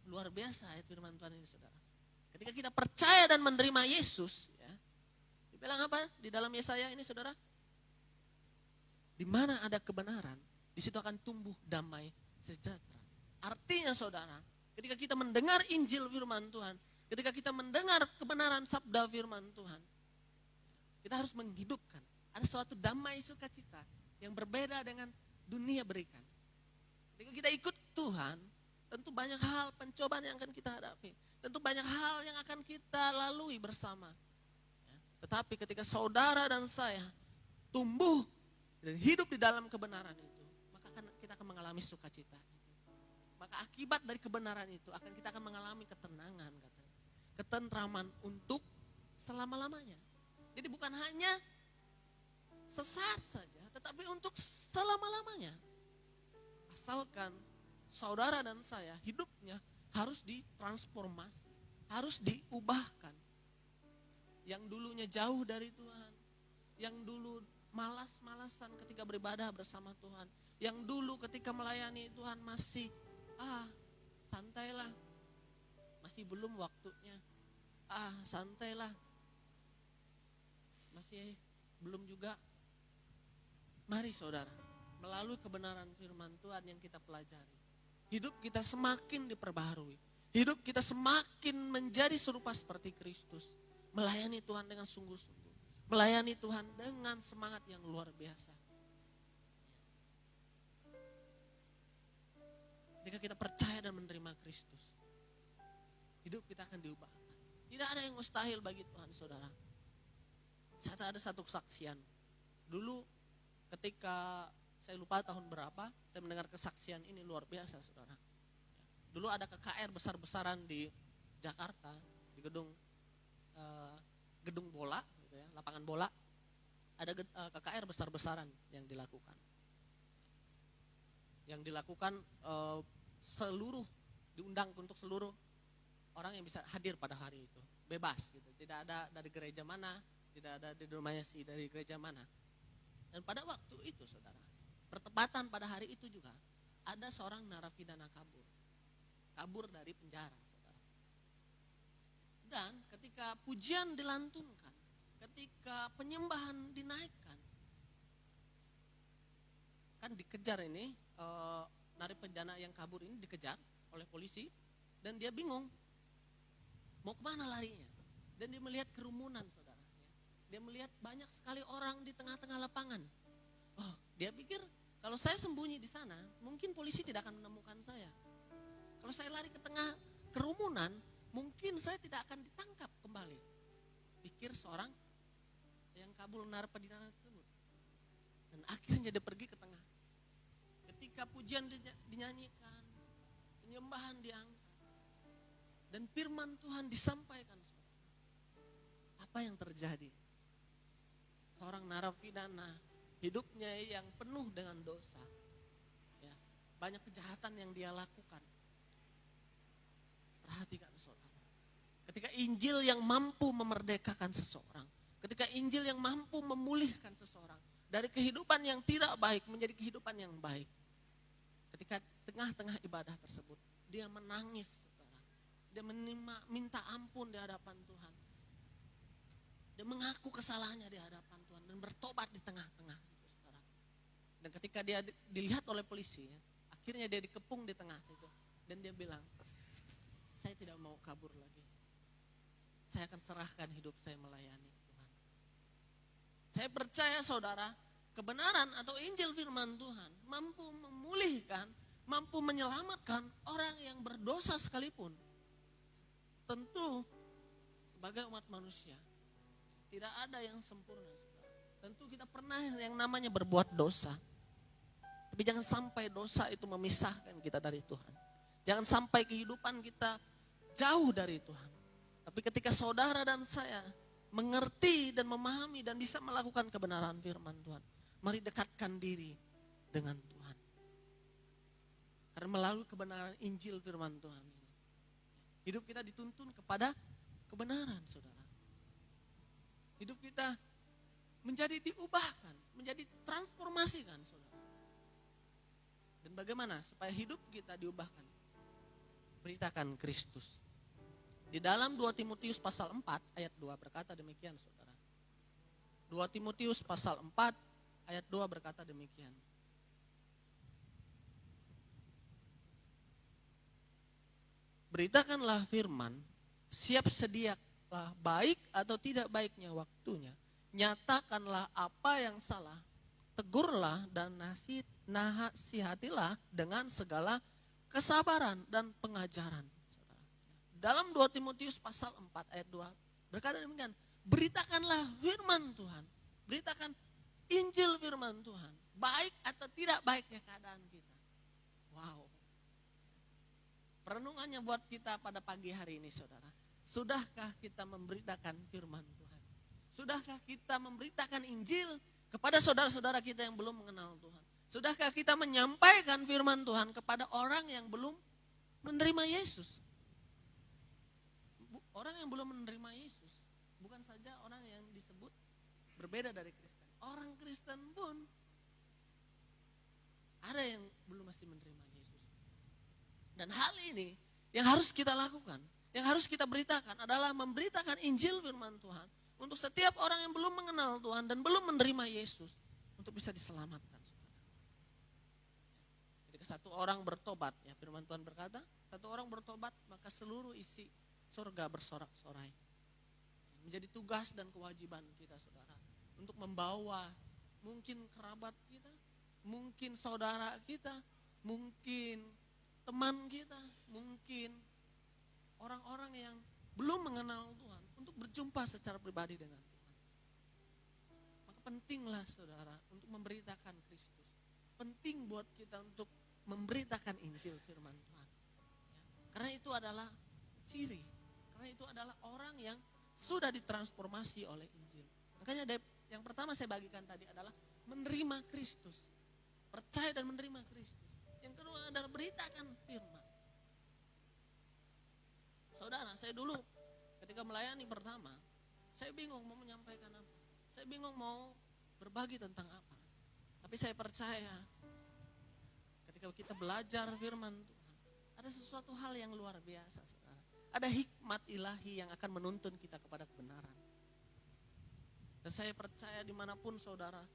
Luar biasa ayat firman Tuhan ini, saudara. Ketika kita percaya dan menerima Yesus, ya, dibilang apa di dalam Yesaya ini, saudara? Di mana ada kebenaran, di situ akan tumbuh damai sejahtera. Artinya, saudara, ketika kita mendengar Injil firman Tuhan, ketika kita mendengar kebenaran sabda firman Tuhan, kita harus menghidupkan. Ada suatu damai sukacita yang berbeda dengan dunia berikan. Ketika kita ikut Tuhan, tentu banyak hal pencobaan yang akan kita hadapi. Tentu banyak hal yang akan kita lalui bersama. Tetapi ketika saudara dan saya tumbuh dan hidup di dalam kebenaran itu, maka kita akan mengalami sukacita. Maka akibat dari kebenaran itu kita akan mengalami ketenangan, katanya. Ketentraman untuk selama-lamanya. Jadi bukan hanya sesaat saja, tetapi untuk selama-lamanya. Asalkan saudara dan saya hidupnya harus ditransformasi, harus diubahkan. Yang dulunya jauh dari Tuhan, yang dulu malas-malasan ketika beribadah bersama Tuhan, yang dulu ketika melayani Tuhan masih santailah, masih belum waktunya, santailah, masih belum juga. Mari saudara, melalui kebenaran firman Tuhan yang kita pelajari, hidup kita semakin diperbaharui, hidup kita semakin menjadi serupa seperti Kristus, melayani Tuhan dengan sungguh-sungguh, melayani Tuhan dengan semangat yang luar biasa. Ketika kita percaya dan menerima Kristus, hidup kita akan diubahkan. Tidak ada yang mustahil bagi Tuhan, saudara. Ada satu kesaksian. Dulu ketika saya lupa tahun berapa, saya mendengar kesaksian ini luar biasa, saudara. Dulu ada KKR besar-besaran di Jakarta, di gedung bola, gitu ya, lapangan bola. Ada KKR besar-besaran yang dilakukan. Yang dilakukan diundang untuk seluruh orang yang bisa hadir pada hari itu, bebas gitu. Tidak ada dari gereja mana, tidak ada denominasi dari gereja mana. Dan pada waktu itu, saudara, bertepatan pada hari itu juga ada seorang narapidana kabur dari penjara, saudara. Dan ketika pujian dilantunkan, ketika penyembahan dinaikkan, kan dikejar ini, narapidana yang kabur ini dikejar oleh polisi, dan dia bingung mau kemana larinya. Dan dia melihat kerumunan, saudara. Dia melihat banyak sekali orang di tengah-tengah lapangan. Oh, dia pikir kalau saya sembunyi di sana, mungkin polisi tidak akan menemukan saya. Kalau saya lari ke tengah kerumunan, mungkin saya tidak akan ditangkap kembali. Pikir seorang yang kabur narapidana tersebut. Dan akhirnya dia pergi ke tengah. Ketika pujian dinyanyikan, penyembahan diangkat, dan firman Tuhan disampaikan, apa yang terjadi? Seorang narapidana, hidupnya yang penuh dengan dosa, ya, banyak kejahatan yang dia lakukan. Perhatikan, saudara, ketika Injil yang mampu memerdekakan seseorang, ketika Injil yang mampu memulihkan seseorang dari kehidupan yang tidak baik menjadi kehidupan yang baik, ketika tengah-tengah ibadah tersebut dia menangis, saudara, dia minta ampun di hadapan Tuhan, dia mengaku kesalahannya di hadapan Tuhan dan bertobat di tengah-tengah situ, saudara. Dan ketika dia dilihat oleh polisi, ya, akhirnya dia dikepung di tengah situ, dan dia bilang, saya tidak mau kabur lagi. Saya akan serahkan hidup saya melayani Tuhan. Saya percaya saudara, kebenaran atau Injil firman Tuhan mampu memulihkan, mampu menyelamatkan orang yang berdosa sekalipun. Tentu sebagai umat manusia tidak ada yang sempurna, saudara. Tentu kita pernah yang namanya berbuat dosa. Tapi jangan sampai dosa itu memisahkan kita dari Tuhan. Jangan sampai kehidupan kita jauh dari Tuhan. Tapi ketika saudara dan saya mengerti dan memahami dan bisa melakukan kebenaran firman Tuhan, mari dekatkan diri dengan Tuhan. Karena melalui kebenaran Injil firman Tuhan ini, hidup kita dituntun kepada kebenaran, saudara. Hidup kita menjadi diubahkan, menjadi transformasikan, saudara. Dan bagaimana supaya hidup kita diubahkan? Beritakan Kristus. Di dalam 2 Timotius pasal 4 ayat 2 berkata demikian, saudara. 2 Timotius pasal 4 ayat 2 berkata demikian. Beritakanlah firman, siap sedialah baik atau tidak baiknya waktunya. Nyatakanlah apa yang salah, tegurlah dan nasihatilah dengan segala kesabaran dan pengajaran. Dalam 2 Timotius pasal 4 ayat 2 berkata demikian, beritakanlah firman Tuhan, beritakan Injil firman Tuhan, baik atau tidak baiknya keadaan kita. Wow. Perenungannya buat kita pada pagi hari ini, saudara. Sudahkah kita memberitakan firman Tuhan? Sudahkah kita memberitakan Injil kepada saudara-saudara kita yang belum mengenal Tuhan? Sudahkah kita menyampaikan firman Tuhan kepada orang yang belum menerima Yesus? Orang yang belum menerima Yesus, bukan saja orang yang disebut berbeda dari Kristen. Orang Kristen pun ada yang belum masih menerima Yesus. Dan hal ini yang harus kita lakukan, yang harus kita beritakan adalah memberitakan Injil firman Tuhan untuk setiap orang yang belum mengenal Tuhan dan belum menerima Yesus untuk bisa diselamatkan. Ketika satu orang bertobat, ya firman Tuhan berkata, satu orang bertobat maka seluruh isi surga bersorak-sorai. Menjadi tugas dan kewajiban kita, saudara, untuk membawa mungkin kerabat kita, mungkin saudara kita, mungkin teman kita, mungkin orang-orang yang belum mengenal Tuhan untuk berjumpa secara pribadi dengan Tuhan. Maka pentinglah, saudara, untuk memberitakan Kristus. Penting buat kita untuk memberitakan Injil firman Tuhan. Karena itu adalah ciri. Karena itu adalah orang yang sudah ditransformasi oleh Injil. Makanya yang pertama saya bagikan tadi adalah menerima Kristus. Percaya dan menerima Kristus. Yang kedua adalah beritakan firman. Saudara, saya dulu ketika melayani pertama, saya bingung mau menyampaikan apa. Saya bingung mau berbagi tentang apa. Tapi saya percaya ketika kita belajar firman Tuhan, ada sesuatu hal yang luar biasa, saudara. Ada hikmat ilahi yang akan menuntun kita kepada kebenaran. Dan saya percaya dimanapun saudara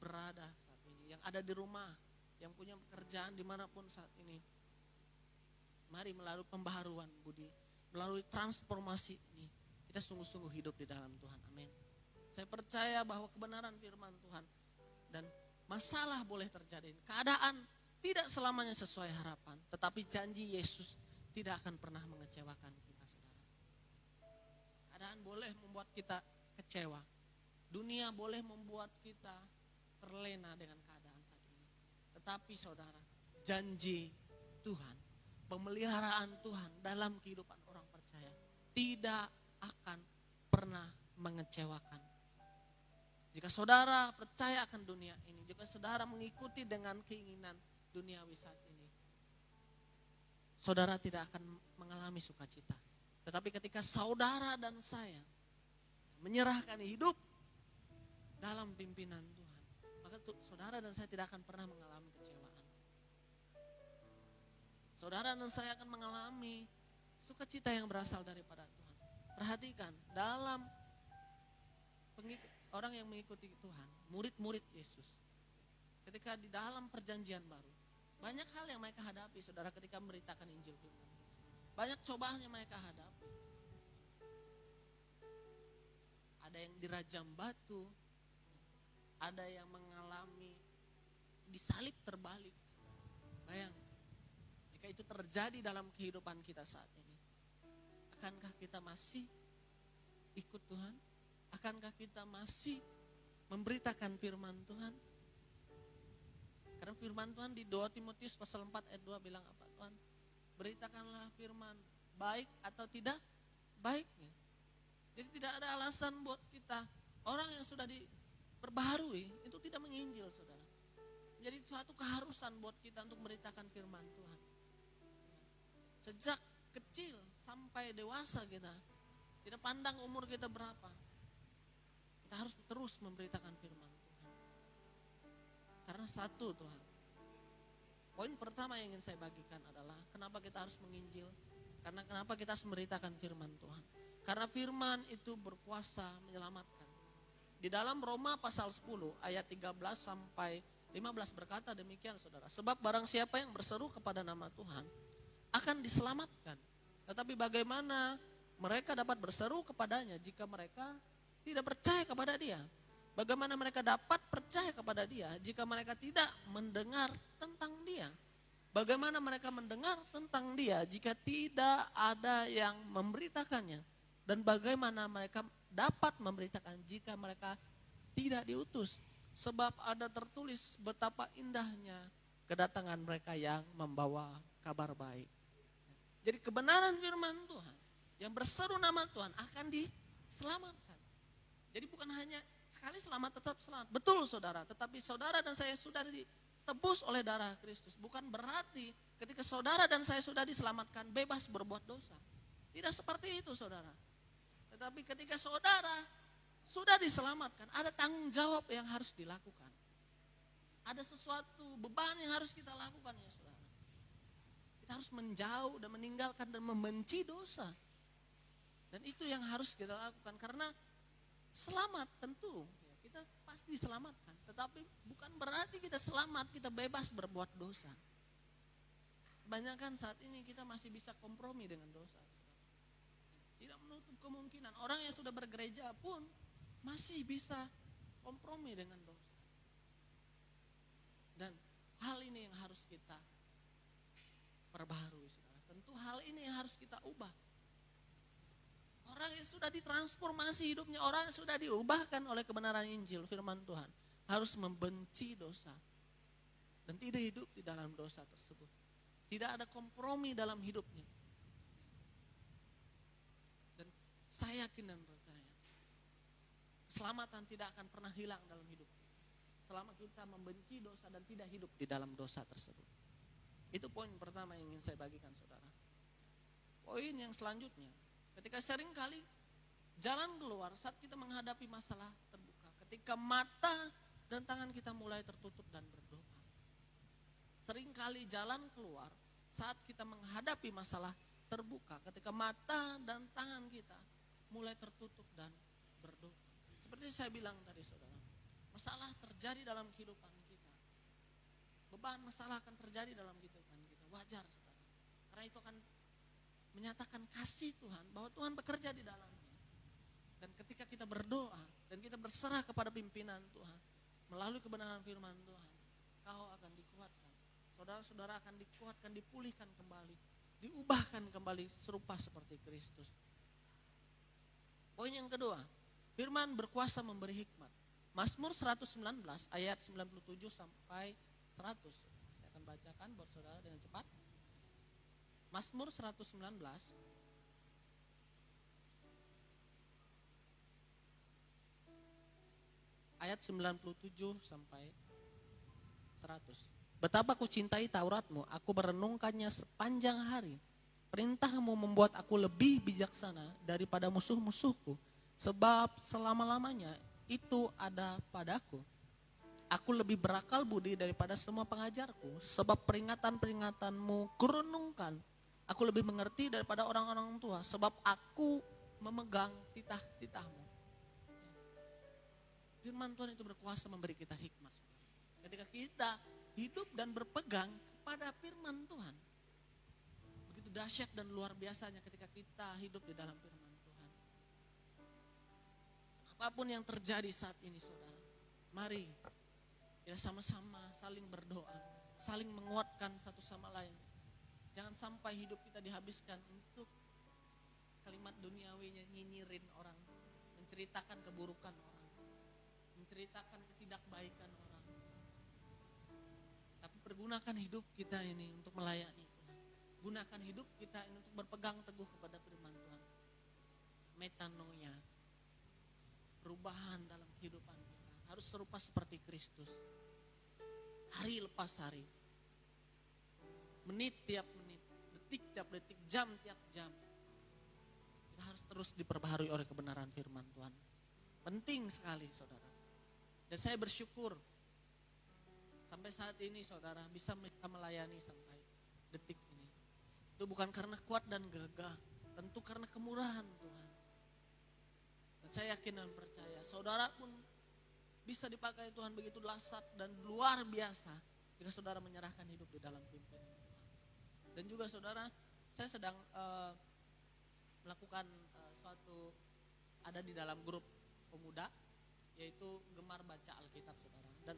berada saat ini, yang ada di rumah, yang punya pekerjaan dimanapun saat ini, mari melalui pembaharuan budi, melalui transformasi ini, kita sungguh-sungguh hidup di dalam Tuhan. Amin. Saya percaya bahwa kebenaran firman Tuhan dan masalah boleh terjadi. Keadaan tidak selamanya sesuai harapan, tetapi janji Yesus tidak akan pernah mengecewakan kita, saudara. Keadaan boleh membuat kita kecewa. Dunia boleh membuat kita terlena dengan keadaan saat ini. Tetapi saudara, janji Tuhan, pemeliharaan Tuhan dalam kehidupan orang percaya tidak akan pernah mengecewakan. Jika saudara percaya akan dunia ini, jika saudara mengikuti dengan keinginan duniawi saat ini, saudara tidak akan mengalami sukacita. Tetapi ketika saudara dan saya menyerahkan hidup dalam pimpinan Tuhan, maka saudara dan saya tidak akan pernah mengalami kecewaan. Saudara dan saya akan mengalami sukacita yang berasal daripada Tuhan. Perhatikan, dalam orang yang mengikuti Tuhan, murid-murid Yesus, ketika di dalam perjanjian baru, banyak hal yang mereka hadapi, saudara, ketika memberitakan Injil Tuhan. banyak cobaan yang mereka hadapi. Ada yang dirajam batu, ada yang mengalami disalib terbalik. Bayangkan, jika itu terjadi dalam kehidupan kita saat ini, akankah kita masih ikut Tuhan? Akankah kita masih memberitakan firman Tuhan? Karena firman Tuhan di 2 Timotius pasal 4 ayat 2 bilang apa? Tuhan, beritakanlah firman, baik atau tidak baiknya. Jadi tidak ada alasan buat kita, orang yang sudah diperbaharui, itu tidak menginjil, saudara. Jadi suatu keharusan buat kita untuk memberitakan firman Tuhan. Sejak kecil sampai dewasa kita, tidak pandang umur kita berapa, kita harus terus memberitakan firman Tuhan. Karena satu Tuhan, poin pertama yang ingin saya bagikan adalah kenapa kita harus menginjil. Karena kenapa kita harus memberitakan firman Tuhan. Karena firman itu berkuasa menyelamatkan. Di dalam Roma pasal 10 ayat 13 sampai 15 berkata demikian, saudara. Sebab barang siapa yang berseru kepada nama Tuhan akan diselamatkan. Tetapi bagaimana mereka dapat berseru kepadanya jika mereka tidak percaya kepada dia? Bagaimana mereka dapat percaya kepada dia jika mereka tidak mendengar tentang dia? Bagaimana mereka mendengar tentang dia jika tidak ada yang memberitakannya? Dan bagaimana mereka dapat memberitakan jika mereka tidak diutus? Sebab ada tertulis betapa indahnya kedatangan mereka yang membawa kabar baik. Jadi kebenaran firman Tuhan yang berseru nama Tuhan akan diselamatkan. Jadi bukan hanya sekali selamat tetap selamat. Betul saudara, tetapi saudara dan saya sudah ditebus oleh darah Kristus. Bukan berarti ketika saudara dan saya sudah diselamatkan bebas berbuat dosa. Tidak seperti itu saudara. Tetapi ketika saudara sudah diselamatkan, ada tanggung jawab yang harus dilakukan. Ada sesuatu beban yang harus kita lakukan ya saudara. Kita harus menjauh dan meninggalkan dan membenci dosa. Dan itu yang harus kita lakukan karena selamat tentu kita pasti diselamatkan. Tetapi bukan berarti kita selamat, kita bebas berbuat dosa. Kebanyakan saat ini kita masih bisa kompromi dengan dosa. Tidak menutup kemungkinan orang yang sudah bergereja pun masih bisa kompromi dengan dosa. Dan hal ini yang harus kita perbaharui. Tentu hal ini yang harus kita ubah. Orang yang sudah ditransformasi hidupnya, orang yang sudah diubahkan oleh kebenaran Injil, firman Tuhan, harus membenci dosa. Dan tidak hidup di dalam dosa tersebut. Tidak ada kompromi dalam hidupnya. Dan saya yakin dan percaya, keselamatan tidak akan pernah hilang dalam hidup kita. Selama kita membenci dosa dan tidak hidup di dalam dosa tersebut. Itu poin pertama yang ingin saya bagikan saudara. Poin yang selanjutnya, ketika sering kali jalan keluar saat kita menghadapi masalah terbuka. Ketika mata dan tangan kita mulai tertutup dan berdoa. Sering kali jalan keluar saat kita menghadapi masalah terbuka. Ketika mata dan tangan kita mulai tertutup dan berdoa. Seperti saya bilang tadi saudara, masalah terjadi dalam kehidupan kita. Beban masalah akan terjadi dalam kehidupan kita. Wajar saudara. Karena itu akan menyatakan kasih Tuhan, bahwa Tuhan bekerja di dalamnya. Dan ketika kita berdoa dan kita berserah kepada pimpinan Tuhan melalui kebenaran firman Tuhan, kau akan dikuatkan. Saudara-saudara akan dikuatkan, dipulihkan kembali, diubahkan kembali serupa seperti Kristus. Poin yang kedua, firman berkuasa memberi hikmat. Mazmur 119 ayat 97 sampai 100. Saya akan bacakan buat saudara dengan cepat. Mazmur 119 ayat 97 sampai 100. Betapa ku cintai Tauratmu, aku merenungkannya sepanjang hari. Perintahmu membuat aku lebih bijaksana daripada musuh-musuhku, sebab selama-lamanya itu ada padaku. Aku lebih berakal budi daripada semua pengajarku, sebab peringatan-peringatanmu kurenungkan. Aku lebih mengerti daripada orang-orang tua, sebab aku memegang titah-titahmu. Firman Tuhan itu berkuasa memberi kita hikmat. Ketika kita hidup dan berpegang kepada firman Tuhan, begitu begitu dahsyat dan luar biasanya ketika kita hidup di dalam firman Tuhan. Apapun yang terjadi saat ini saudara, mari kita sama-sama saling berdoa, saling menguatkan satu sama lain. Jangan sampai hidup kita dihabiskan untuk kalimat duniawinya, nyinyirin orang, menceritakan keburukan orang, menceritakan ketidakbaikan orang. Tapi pergunakan hidup kita ini untuk melayani Tuhan. Gunakan hidup kita ini untuk berpegang teguh kepada firman Tuhan. Metanoia, perubahan dalam kehidupan kita harus serupa seperti Kristus. Hari lepas hari, menit tiap menit, detik tiap detik, jam tiap jam, kita harus terus diperbaharui oleh kebenaran firman Tuhan. Penting sekali saudara. Dan saya bersyukur sampai saat ini saudara bisa melayani sampai detik ini. Itu bukan karena kuat dan gagah, tentu karena kemurahan Tuhan. Dan saya yakin dan percaya saudara pun bisa dipakai Tuhan begitu dahsyat dan luar biasa jika saudara menyerahkan hidup di dalam pimpinan Tuhan. Dan juga saudara, saya sedang melakukan suatu, ada di dalam grup pemuda, yaitu gemar baca Alkitab saudara. Dan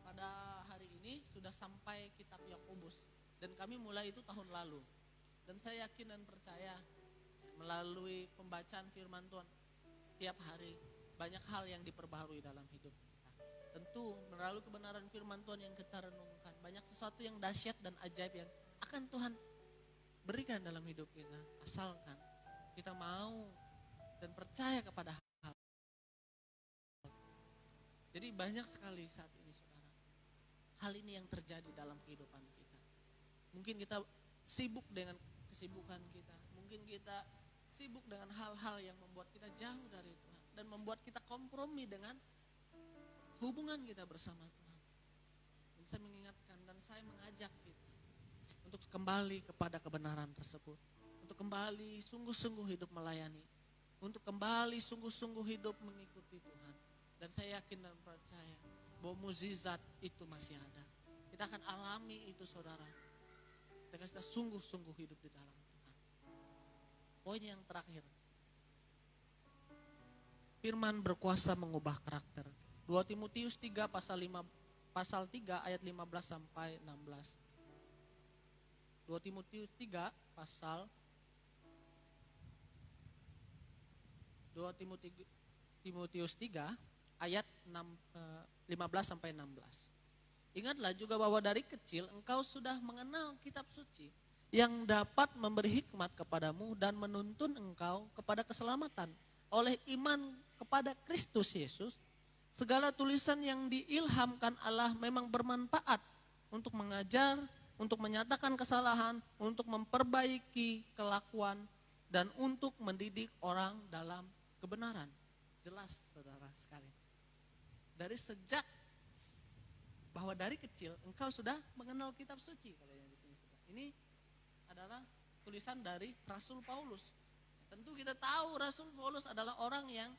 pada hari ini sudah sampai kitab Yakobus. Dan kami mulai itu tahun lalu. Dan saya yakin dan percaya melalui pembacaan firman Tuhan tiap hari banyak hal yang diperbaharui dalam hidup kita. Tentu melalui kebenaran firman Tuhan yang kita renungkan, banyak sesuatu yang dahsyat dan ajaib yang akan Tuhan berikan dalam hidup kita. Asalkan kita mau dan percaya kepada hal. Jadi banyak sekali saat ini saudara, hal ini yang terjadi dalam kehidupan kita. Mungkin kita sibuk dengan kesibukan kita, mungkin kita sibuk dengan hal-hal yang membuat kita jauh dari Tuhan dan membuat kita kompromi dengan hubungan kita bersama Tuhan. Dan saya mengingatkan dan saya mengajak kita untuk kembali kepada kebenaran tersebut, untuk kembali sungguh-sungguh hidup melayani, untuk kembali sungguh-sungguh hidup mengikuti Tuhan. Dan saya yakin dan percaya bahwa mukjizat itu masih ada. Kita akan alami itu saudara, ketika kita sungguh-sungguh hidup di dalam Tuhan. Poin yang terakhir, firman berkuasa mengubah karakter. 2 Timotius 3 pasal 3 ayat 15 sampai 16. 2 Timotius 3 pasal 2 Timotius 3 ayat 15 sampai 16. Ingatlah juga bahwa dari kecil engkau sudah mengenal kitab suci yang dapat memberi hikmat kepadamu dan menuntun engkau kepada keselamatan oleh iman kepada Kristus Yesus. Segala tulisan yang diilhamkan Allah memang bermanfaat untuk mengajar, untuk menyatakan kesalahan, untuk memperbaiki kelakuan, dan untuk mendidik orang dalam kebenaran. Jelas saudara sekalian. Dari sejak bahwa dari kecil engkau sudah mengenal kitab suci katanya di sini. Ini adalah tulisan dari Rasul Paulus. Tentu kita tahu Rasul Paulus adalah orang yang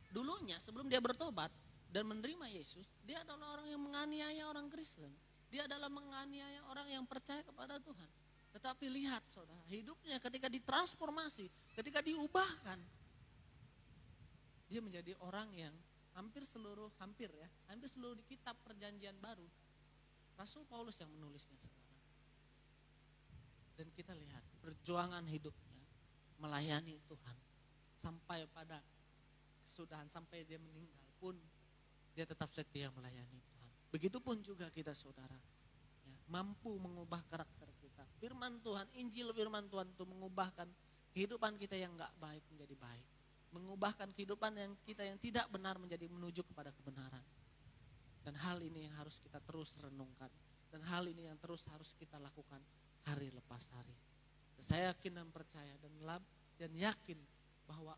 dulunya sebelum dia bertobat dan menerima Yesus, dia adalah orang yang menganiaya orang Kristen. Dia adalah menganiaya orang yang percaya kepada Tuhan. Tetapi lihat saudara, hidupnya ketika ditransformasi, ketika diubahkan, dia menjadi orang yang hampir seluruh di kitab perjanjian baru, Rasul Paulus yang menulisnya saudara. Dan kita lihat perjuangan hidupnya melayani Tuhan sampai pada kesudahan, sampai dia meninggal pun dia tetap setia melayani Tuhan. Begitupun juga kita saudara, ya, mampu mengubah karakter kita. Firman Tuhan, Injil firman Tuhan itu mengubahkan kehidupan kita yang gak baik menjadi baik, mengubahkan kehidupan yang kita yang tidak benar menjadi menuju kepada kebenaran. Dan hal ini yang harus kita terus renungkan, dan hal ini yang terus harus kita lakukan hari lepas hari. Dan saya yakin dan percaya dan yakin bahwa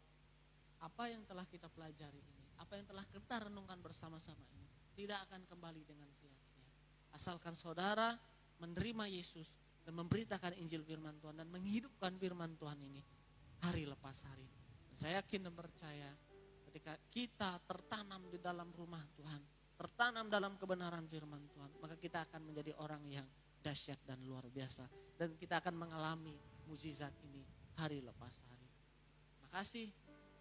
apa yang telah kita pelajari ini, apa yang telah kita renungkan bersama-sama ini tidak akan kembali dengan sia-sia. Asalkan saudara menerima Yesus dan memberitakan Injil firman Tuhan dan menghidupkan firman Tuhan ini hari lepas hari. Dan saya yakin dan percaya ketika kita tertanam di dalam rumah Tuhan, tertanam dalam kebenaran firman Tuhan, maka kita akan menjadi orang yang dahsyat dan luar biasa. Dan kita akan mengalami mujizat ini hari lepas hari. Terima kasih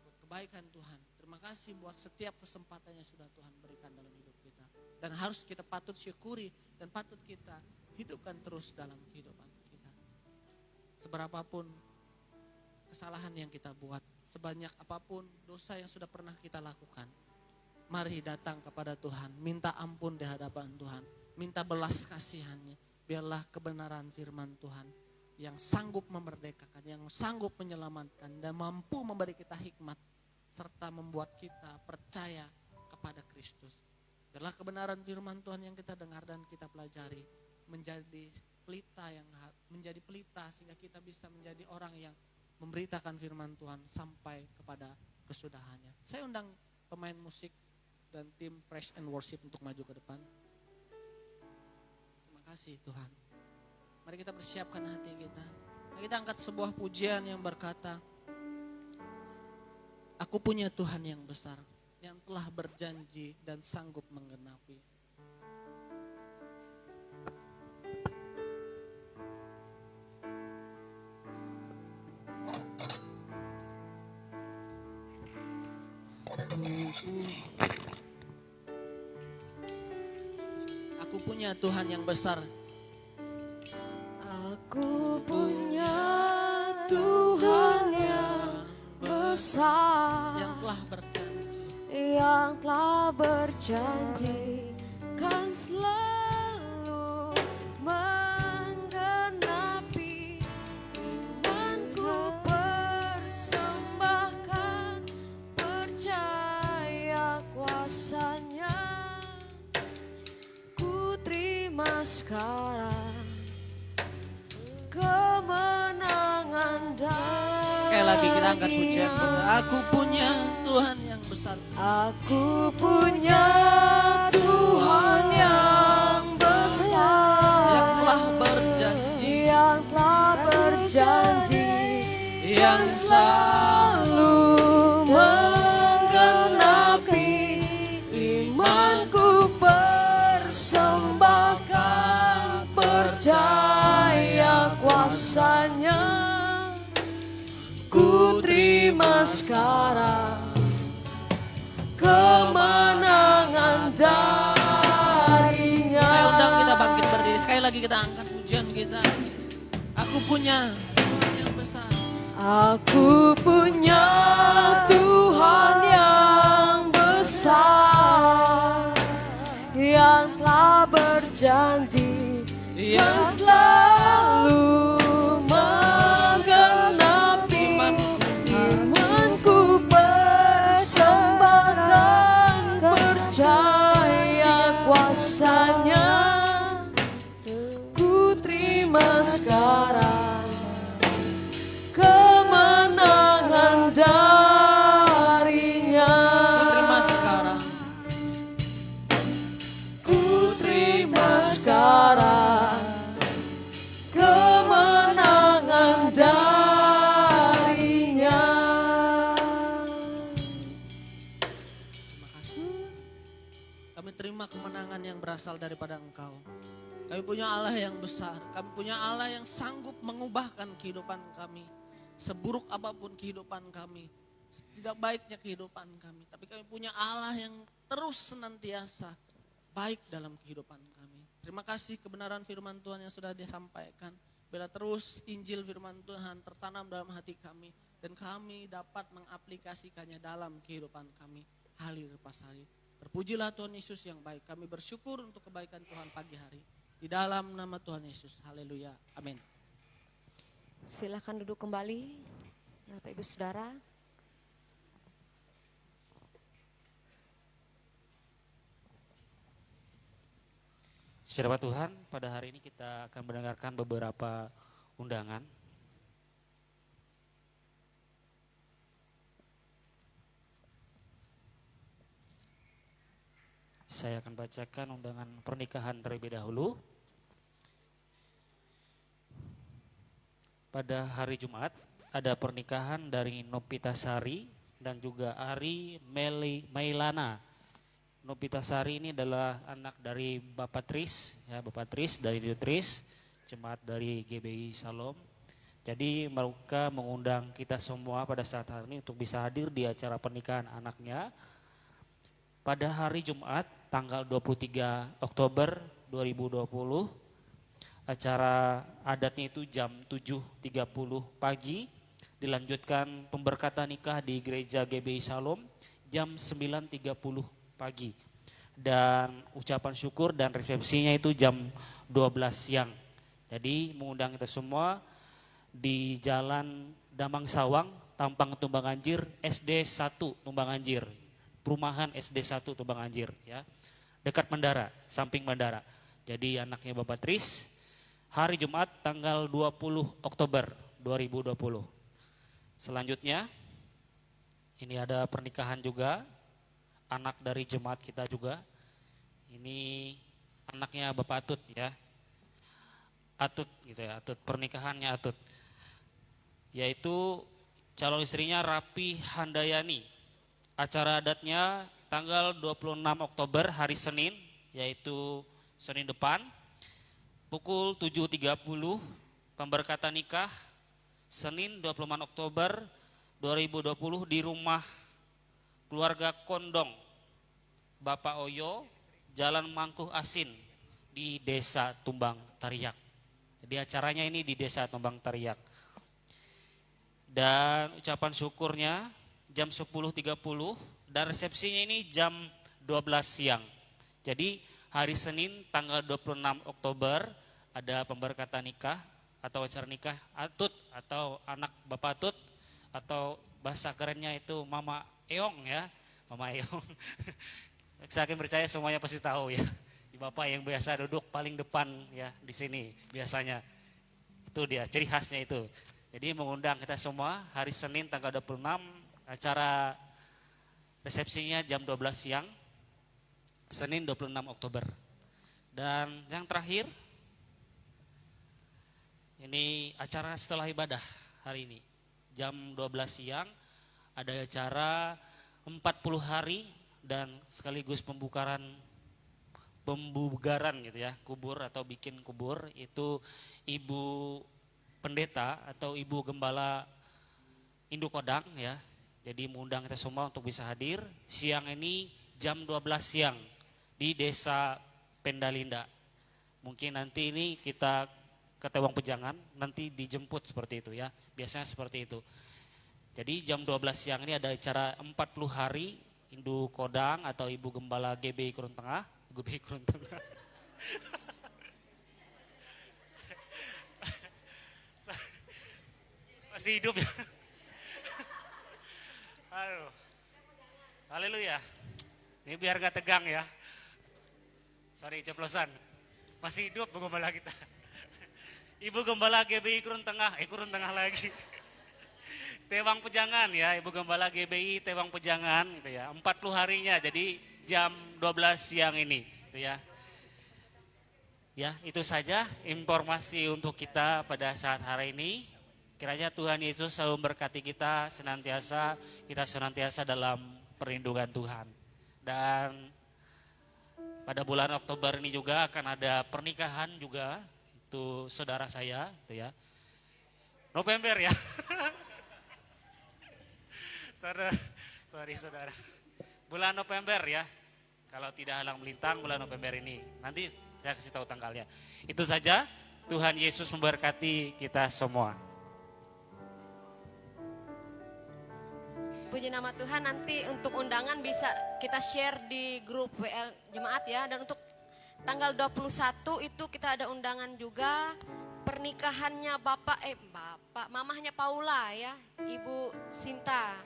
buat kebaikan Tuhan. Terima kasih buat setiap kesempatan yang sudah Tuhan berikan dalam hidup kita. Dan harus kita patut syukuri dan patut kita hidupkan terus dalam kehidupan kita. Seberapapun kesalahan yang kita buat, sebanyak apapun dosa yang sudah pernah kita lakukan, mari datang kepada Tuhan, minta ampun di hadapan Tuhan, minta belas kasihannya. Biarlah kebenaran firman Tuhan yang sanggup memerdekakan, yang sanggup menyelamatkan dan mampu memberi kita hikmat serta membuat kita percaya kepada Kristus. Biarlah kebenaran firman Tuhan yang kita dengar dan kita pelajari menjadi pelita sehingga kita bisa menjadi orang yang memberitakan firman Tuhan sampai kepada kesudahannya. Saya undang pemain musik dan tim Praise and Worship untuk maju ke depan. Terima kasih Tuhan. Mari kita persiapkan hati kita. Mari kita angkat sebuah pujian yang berkata, Aku punya Tuhan yang besar, yang telah berjanji dan sanggup menggenapi. Aku punya Tuhan yang besar. Aku punya Tuhan yang besar, yang telah berjanji, yang telah berjanji kan selalu menggenapi. Imanku persembahkan, percaya kuasanya. Ku terima sekarang kemenangan dan sekali lagi kita angkat pujian. Aku punya Tuhan yang besar. Aku punya Tuhan yang besar, yang telah berjanji, yang telah berjanji, yang selalu menggenapi. Imanku persembahkan, percaya kuasanya. Ku terima sekarang kemenangan darinya. Saya undang kita bangkit berdiri. Sekali lagi kita angkat pujian kita. Aku punya Tuhan yang besar. Aku punya Tuhan yang besar, yang telah berjanji, yang selalu menggenapi. Imanku persembahkan, percaya kuasanya. Ku terima sekarang kemenangan darinya. Ku terima Ku terima sekarang. sekarang kemenangan darinya. Terima kasih. Kami terima kemenangan yang berasal daripada Engkau. Kami punya Allah yang besar. Kami punya Allah yang sanggup mengubahkan kehidupan kami. Seburuk apapun kehidupan kami. Tidak baiknya kehidupan kami. Tapi kami punya Allah yang terus senantiasa baik dalam kehidupan kami. Terima kasih kebenaran firman Tuhan yang sudah disampaikan. Bila terus Injil firman Tuhan tertanam dalam hati kami. Dan kami dapat mengaplikasikannya dalam kehidupan kami. Hari lepas hari. Terpujilah Tuhan Yesus yang baik. Kami bersyukur untuk kebaikan Tuhan pagi hari. Di dalam nama Tuhan Yesus. Haleluya. Amin. Silahkan duduk kembali, Bapak Ibu Saudara. Saudara Tuhan, pada hari ini kita akan mendengarkan beberapa undangan. Saya akan bacakan undangan pernikahan terlebih dahulu. Pada hari Jumat ada pernikahan dari Nopitasari dan juga Ari Mailana. Nopitasari ini adalah anak dari Bapak Tris, ya Bapak Tris dari Tris, jemaat dari GBI Salom. Jadi mereka mengundang kita semua pada saat hari ini untuk bisa hadir di acara pernikahan anaknya pada hari Jumat tanggal 23 Oktober 2020. Acara adatnya itu jam 7.30 pagi, dilanjutkan pemberkatan nikah di Gereja GBI Shalom jam 9.30 pagi. Dan ucapan syukur dan resepsinya itu jam 12 siang. Jadi mengundang kita semua di Jalan Damang Sawang, Tampang Tumbang Anjir, SD 1 Tumbang Anjir. Perumahan SD 1 Tumbang Anjir ya. Dekat Bandara, samping bandara. Jadi anaknya Bapak Tris, hari Jumat tanggal 20 Oktober 2020. Selanjutnya ini ada pernikahan juga, anak dari jemaat kita juga. Ini anaknya Bapak Atut ya. Atut gitu ya, Atut, pernikahannya Atut. Yaitu calon istrinya Rapi Handayani. Acara adatnya tanggal 26 Oktober hari Senin, yaitu Senin depan, pukul 7.30, pemberkatan nikah, Senin 24 Oktober 2020 di rumah keluarga Kondong, Bapak Oyo, Jalan Mangkuh Asin di Desa Tumbang Tariak. Jadi acaranya ini di Desa Tumbang Tariak. Dan ucapan syukurnya jam 10.30 dan resepsinya ini jam 12 siang. Jadi hari Senin tanggal 26 Oktober ada pemberkatan nikah atau acara nikah Atut atau anak Bapak Atut, atau bahasa kerennya itu Mama Eong ya, Mama Eong. Saya yakin percaya semuanya pasti tahu ya. Bapak yang biasa duduk paling depan ya di sini biasanya. Itu dia ciri khasnya itu. Jadi mengundang kita semua hari Senin tanggal 26, acara resepsinya jam 12 siang, Senin 26 Oktober. Dan yang terakhir, ini acara setelah ibadah hari ini. Jam 12 siang ada acara 40 hari dan sekaligus pembugaran gitu ya, kubur atau bikin kubur. Itu Ibu Pendeta atau Ibu Gembala Induk Kodang ya. Jadi mengundang kita semua untuk bisa hadir siang ini jam 12 siang di Desa Pendalinda. Mungkin nanti ini kita ke Tewang Pejangan, nanti dijemput seperti itu ya. Biasanya seperti itu. Jadi jam 12 siang ini ada acara 40 hari Induk Kodang atau Ibu Gembala GBI Kurun Tengah. GBI Kurun Tengah. Masih hidup ya. Aduh. Haleluya. Ini biar gak tegang ya. Sorry ceplosan. Masih hidup Bu Gembala kita. Ibu Gembala GBI Kurun Tengah. Kurun Tengah lagi. Tewang Pejangan ya. Ibu Gembala GBI Tewang Pejangan gitu ya. 40 harinya jadi jam 12 siang ini gitu ya. Ya itu saja informasi untuk kita pada saat hari ini. Kiranya Tuhan Yesus selalu memberkati kita senantiasa dalam perlindungan Tuhan. Dan pada bulan Oktober ini juga akan ada pernikahan juga, itu saudara saya, itu ya. November ya. Saudara. Bulan November ya. Kalau tidak halang melintang bulan November ini. Nanti saya kasih tahu tanggalnya. Itu saja. Tuhan Yesus memberkati kita semua. Puji nama Tuhan, nanti untuk undangan bisa kita share di grup WL Jemaat ya. Dan untuk tanggal 21 itu kita ada undangan juga pernikahannya mamahnya Paula ya, Ibu Sinta,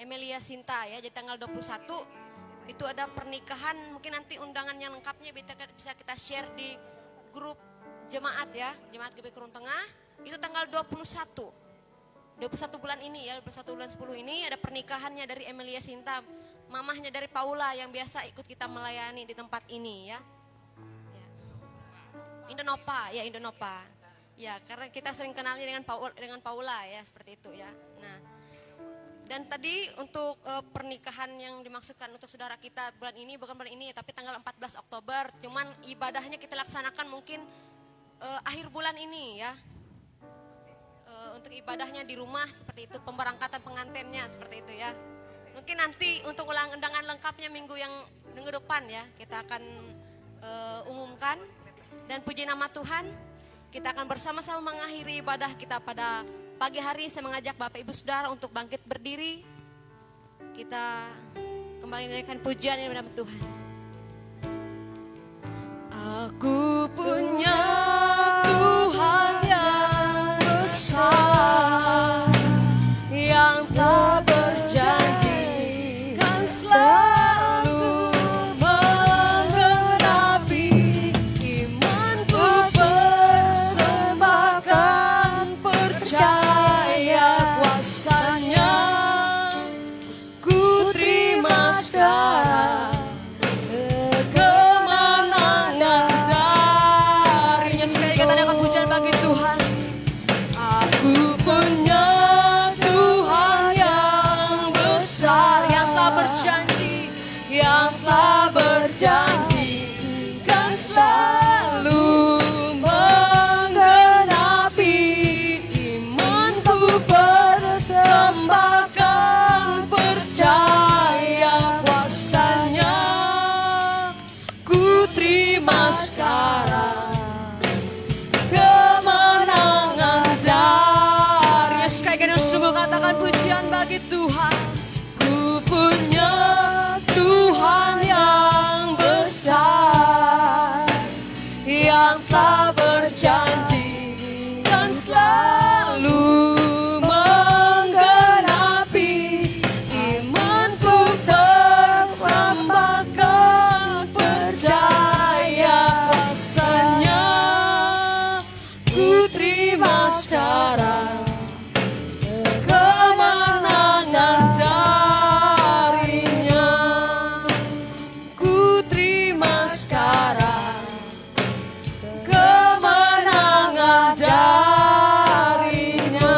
Emilia Sinta ya. Jadi tanggal 21 itu ada pernikahan, mungkin nanti undangan yang lengkapnya bisa kita share di grup Jemaat ya, Jemaat GBI Kurun Tengah. Itu tanggal 21 bulan ini ya, 21 bulan 10 ini ada pernikahannya dari Emilia Sinta, mamahnya dari Paula yang biasa ikut kita melayani di tempat ini ya. Indonopa. Ya, karena kita sering kenalnya dengan Paula ya, seperti itu ya. Nah, dan tadi untuk pernikahan yang dimaksudkan untuk saudara kita bulan ini, bukan bulan ini tapi tanggal 14 Oktober, cuman ibadahnya kita laksanakan mungkin akhir bulan ini ya. untuk ibadahnya di rumah seperti itu, pemberangkatan pengantinnya seperti itu ya. Mungkin nanti untuk undangan lengkapnya minggu depan ya, kita akan umumkan. Dan puji nama Tuhan, kita akan bersama-sama mengakhiri ibadah kita pada pagi hari. Saya mengajak Bapak Ibu Saudara untuk bangkit berdiri. Kita kembali menaikkan pujian yang nama Tuhan. Aku punya Tuhan yang besar, yang tak berjanji kan selalu menggenapi imanku, persembahkan percaya kuasanya. Ku terima sekarang kemenangan darinya. Sekali kita naikkan pujian bagi Tuhan. Aku punya Tuhan yang besar, yang telah berjanji, yang telah berjanji kan selalu menggenapi imanku, persembahkan percaya kuasanya. Ku terima sekarang kemenangan darinya. Sekali lagi sungguh katakan pujian bagi Tuhan. Ku punya Tuhan yang besar, yang tak berjanji dan selalu menggenapi imanku, persembahkan percaya rasanya. Ku terima sekarang kemenangan darinya. Ku terima sekarang kemenangan darinya.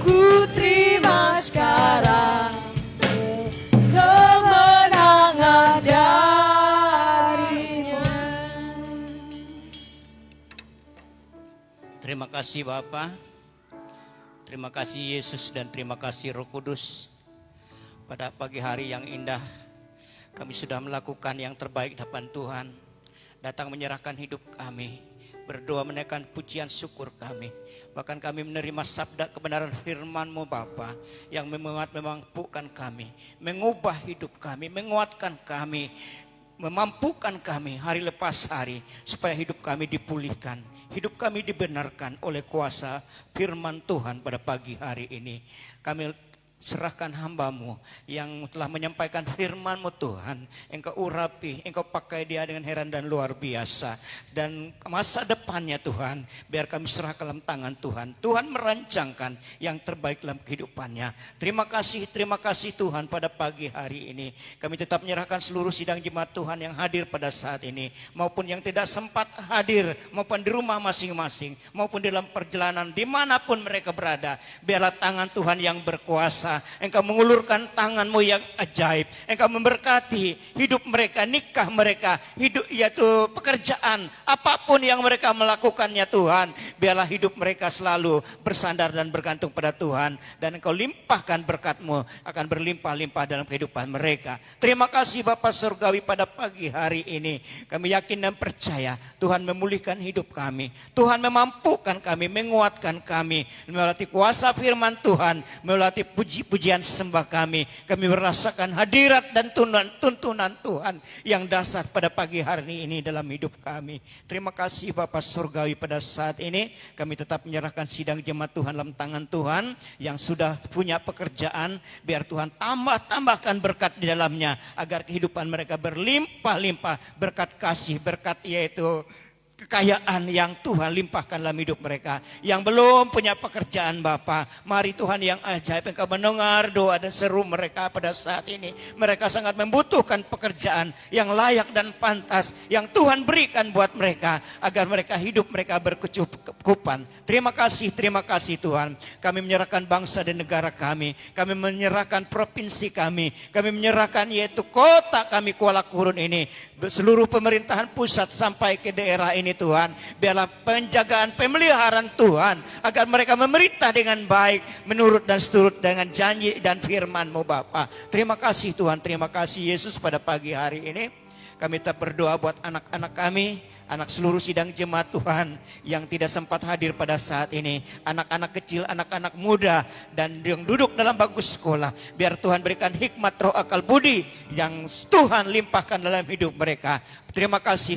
Ku terima sekarang kemenangan darinya. Terima kasih Bapa, terima kasih Yesus, dan terima kasih Roh Kudus. Pada pagi hari yang indah, kami sudah melakukan yang terbaik di hadapan Tuhan. Datang menyerahkan hidup kami, berdoa menaikkan pujian syukur kami. Bahkan kami menerima sabda kebenaran firman-Mu Bapa, yang memampukan kami, mengubah hidup kami, menguatkan kami, memampukan kami hari lepas hari, supaya hidup kami dipulihkan, hidup kami dibenarkan oleh kuasa firman Tuhan pada pagi hari ini. Kami serahkan hamba-Mu yang telah menyampaikan firman-Mu Tuhan. Engkau urapi, Engkau pakai dia dengan heran dan luar biasa. Dan masa depannya Tuhan, biar kami serah ke dalam tangan Tuhan. Tuhan merancangkan yang terbaik dalam kehidupannya. Terima kasih Tuhan pada pagi hari ini. Kami tetap menyerahkan seluruh sidang jemaat Tuhan yang hadir pada saat ini, maupun yang tidak sempat hadir, maupun di rumah masing-masing, maupun dalam perjalanan dimanapun mereka berada. Biarlah tangan Tuhan yang berkuasa, Engkau mengulurkan tangan-Mu yang ajaib. Engkau memberkati hidup mereka, nikah mereka, hidup yaitu pekerjaan, apapun yang mereka melakukannya Tuhan. Biarlah hidup mereka selalu bersandar dan bergantung pada Tuhan. Dan Engkau limpahkan berkat-Mu akan berlimpah-limpah dalam kehidupan mereka. Terima kasih Bapa Surgawi pada pagi hari ini. Kami yakin dan percaya Tuhan memulihkan hidup kami. Tuhan memampukan kami, menguatkan kami. Melalui kuasa firman Tuhan, melalui puji-pujian sembah kami merasakan hadirat dan tuntunan Tuhan yang dahsyat pada pagi hari ini dalam hidup kami. Terima kasih Bapa Surgawi, pada saat ini kami tetap menyerahkan sidang jemaat Tuhan dalam tangan Tuhan yang sudah punya pekerjaan. Biar Tuhan tambahkan berkat di dalamnya, agar kehidupan mereka berlimpah-limpah berkat kasih, berkat yaitu kekayaan yang Tuhan limpahkan dalam hidup mereka. Yang belum punya pekerjaan Bapa, mari Tuhan yang ajaib, Engkau mendengar doa dan seru mereka pada saat ini. Mereka sangat membutuhkan pekerjaan yang layak dan pantas yang Tuhan berikan buat mereka, agar mereka hidup mereka berkecukupan. Terima kasih Tuhan. Kami menyerahkan bangsa dan negara kami menyerahkan provinsi kami menyerahkan yaitu kota kami Kuala Kurun ini, seluruh pemerintahan pusat sampai ke daerah ini ini Tuhan. Biarlah penjagaan pemeliharaan Tuhan. Agar mereka memerintah dengan baik. Menurut dan seturut dengan janji dan firman-Mu Bapa. Terima kasih Tuhan. Terima kasih Yesus pada pagi hari ini. Kami tetap berdoa buat anak-anak kami. Anak seluruh sidang jemaat Tuhan yang tidak sempat hadir pada saat ini. Anak-anak kecil, anak-anak muda dan yang duduk dalam bangku sekolah. Biar Tuhan berikan hikmat roh akal budi yang Tuhan limpahkan dalam hidup mereka. Terima kasih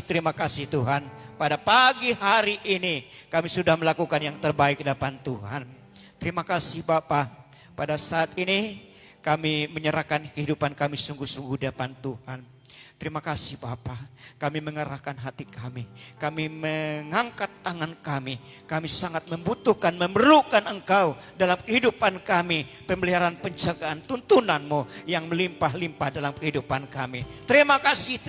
Tuhan. Pada pagi hari ini kami sudah melakukan yang terbaik di depan Tuhan. Terima kasih Bapa. Pada saat ini kami menyerahkan kehidupan kami sungguh-sungguh di depan Tuhan. Terima kasih Bapa. Kami mengerahkan hati kami. Kami mengangkat tangan kami. Kami sangat membutuhkan, memerlukan Engkau dalam kehidupan kami. Pemeliharaan, penjagaan, tuntunan-Mu yang melimpah-limpah dalam kehidupan kami. Terima kasih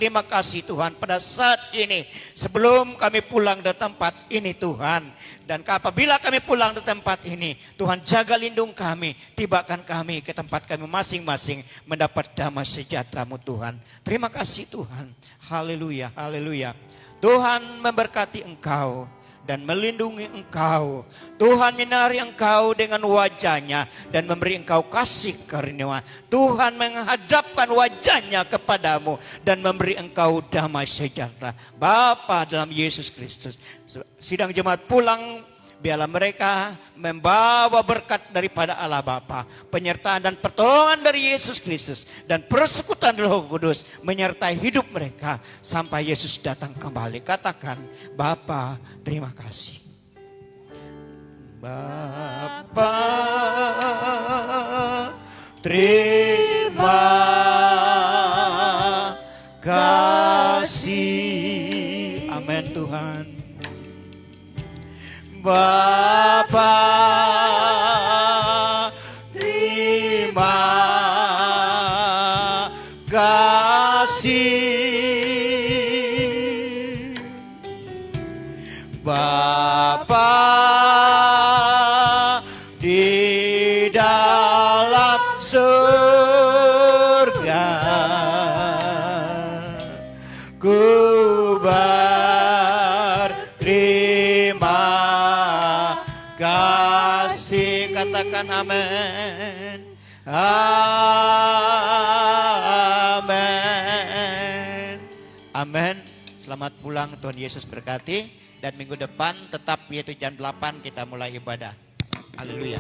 Tuhan pada saat ini. Sebelum kami pulang ke tempat ini Tuhan. Dan apabila kami pulang ke tempat ini, Tuhan jaga lindung kami, tibakan kami ke tempat kami masing-masing mendapat damai sejahtera-Mu Tuhan. Terima kasih Tuhan. Haleluya, haleluya. Tuhan memberkati engkau dan melindungi engkau. Tuhan menyinari engkau dengan wajahnya dan memberi engkau kasih karunia. Tuhan menghadapkan wajahnya kepadamu dan memberi engkau damai sejahtera. Bapa dalam Yesus Kristus. Sidang jemaat pulang, biarlah mereka membawa berkat daripada Allah Bapa, penyertaan dan pertolongan dari Yesus Kristus dan persekutuan Roh Kudus menyertai hidup mereka sampai Yesus datang kembali. Katakan, Bapa, terima kasih. Bapa, terima kasih. Amin Tuhan. Bapa, terima kasih. Bapa di dalam surga, ku berterima kasih. Katakan amin. Amin. Amin. Selamat pulang, Tuhan Yesus berkati. Dan minggu depan tetap yaitu jam 8 kita mulai ibadah. Haleluya.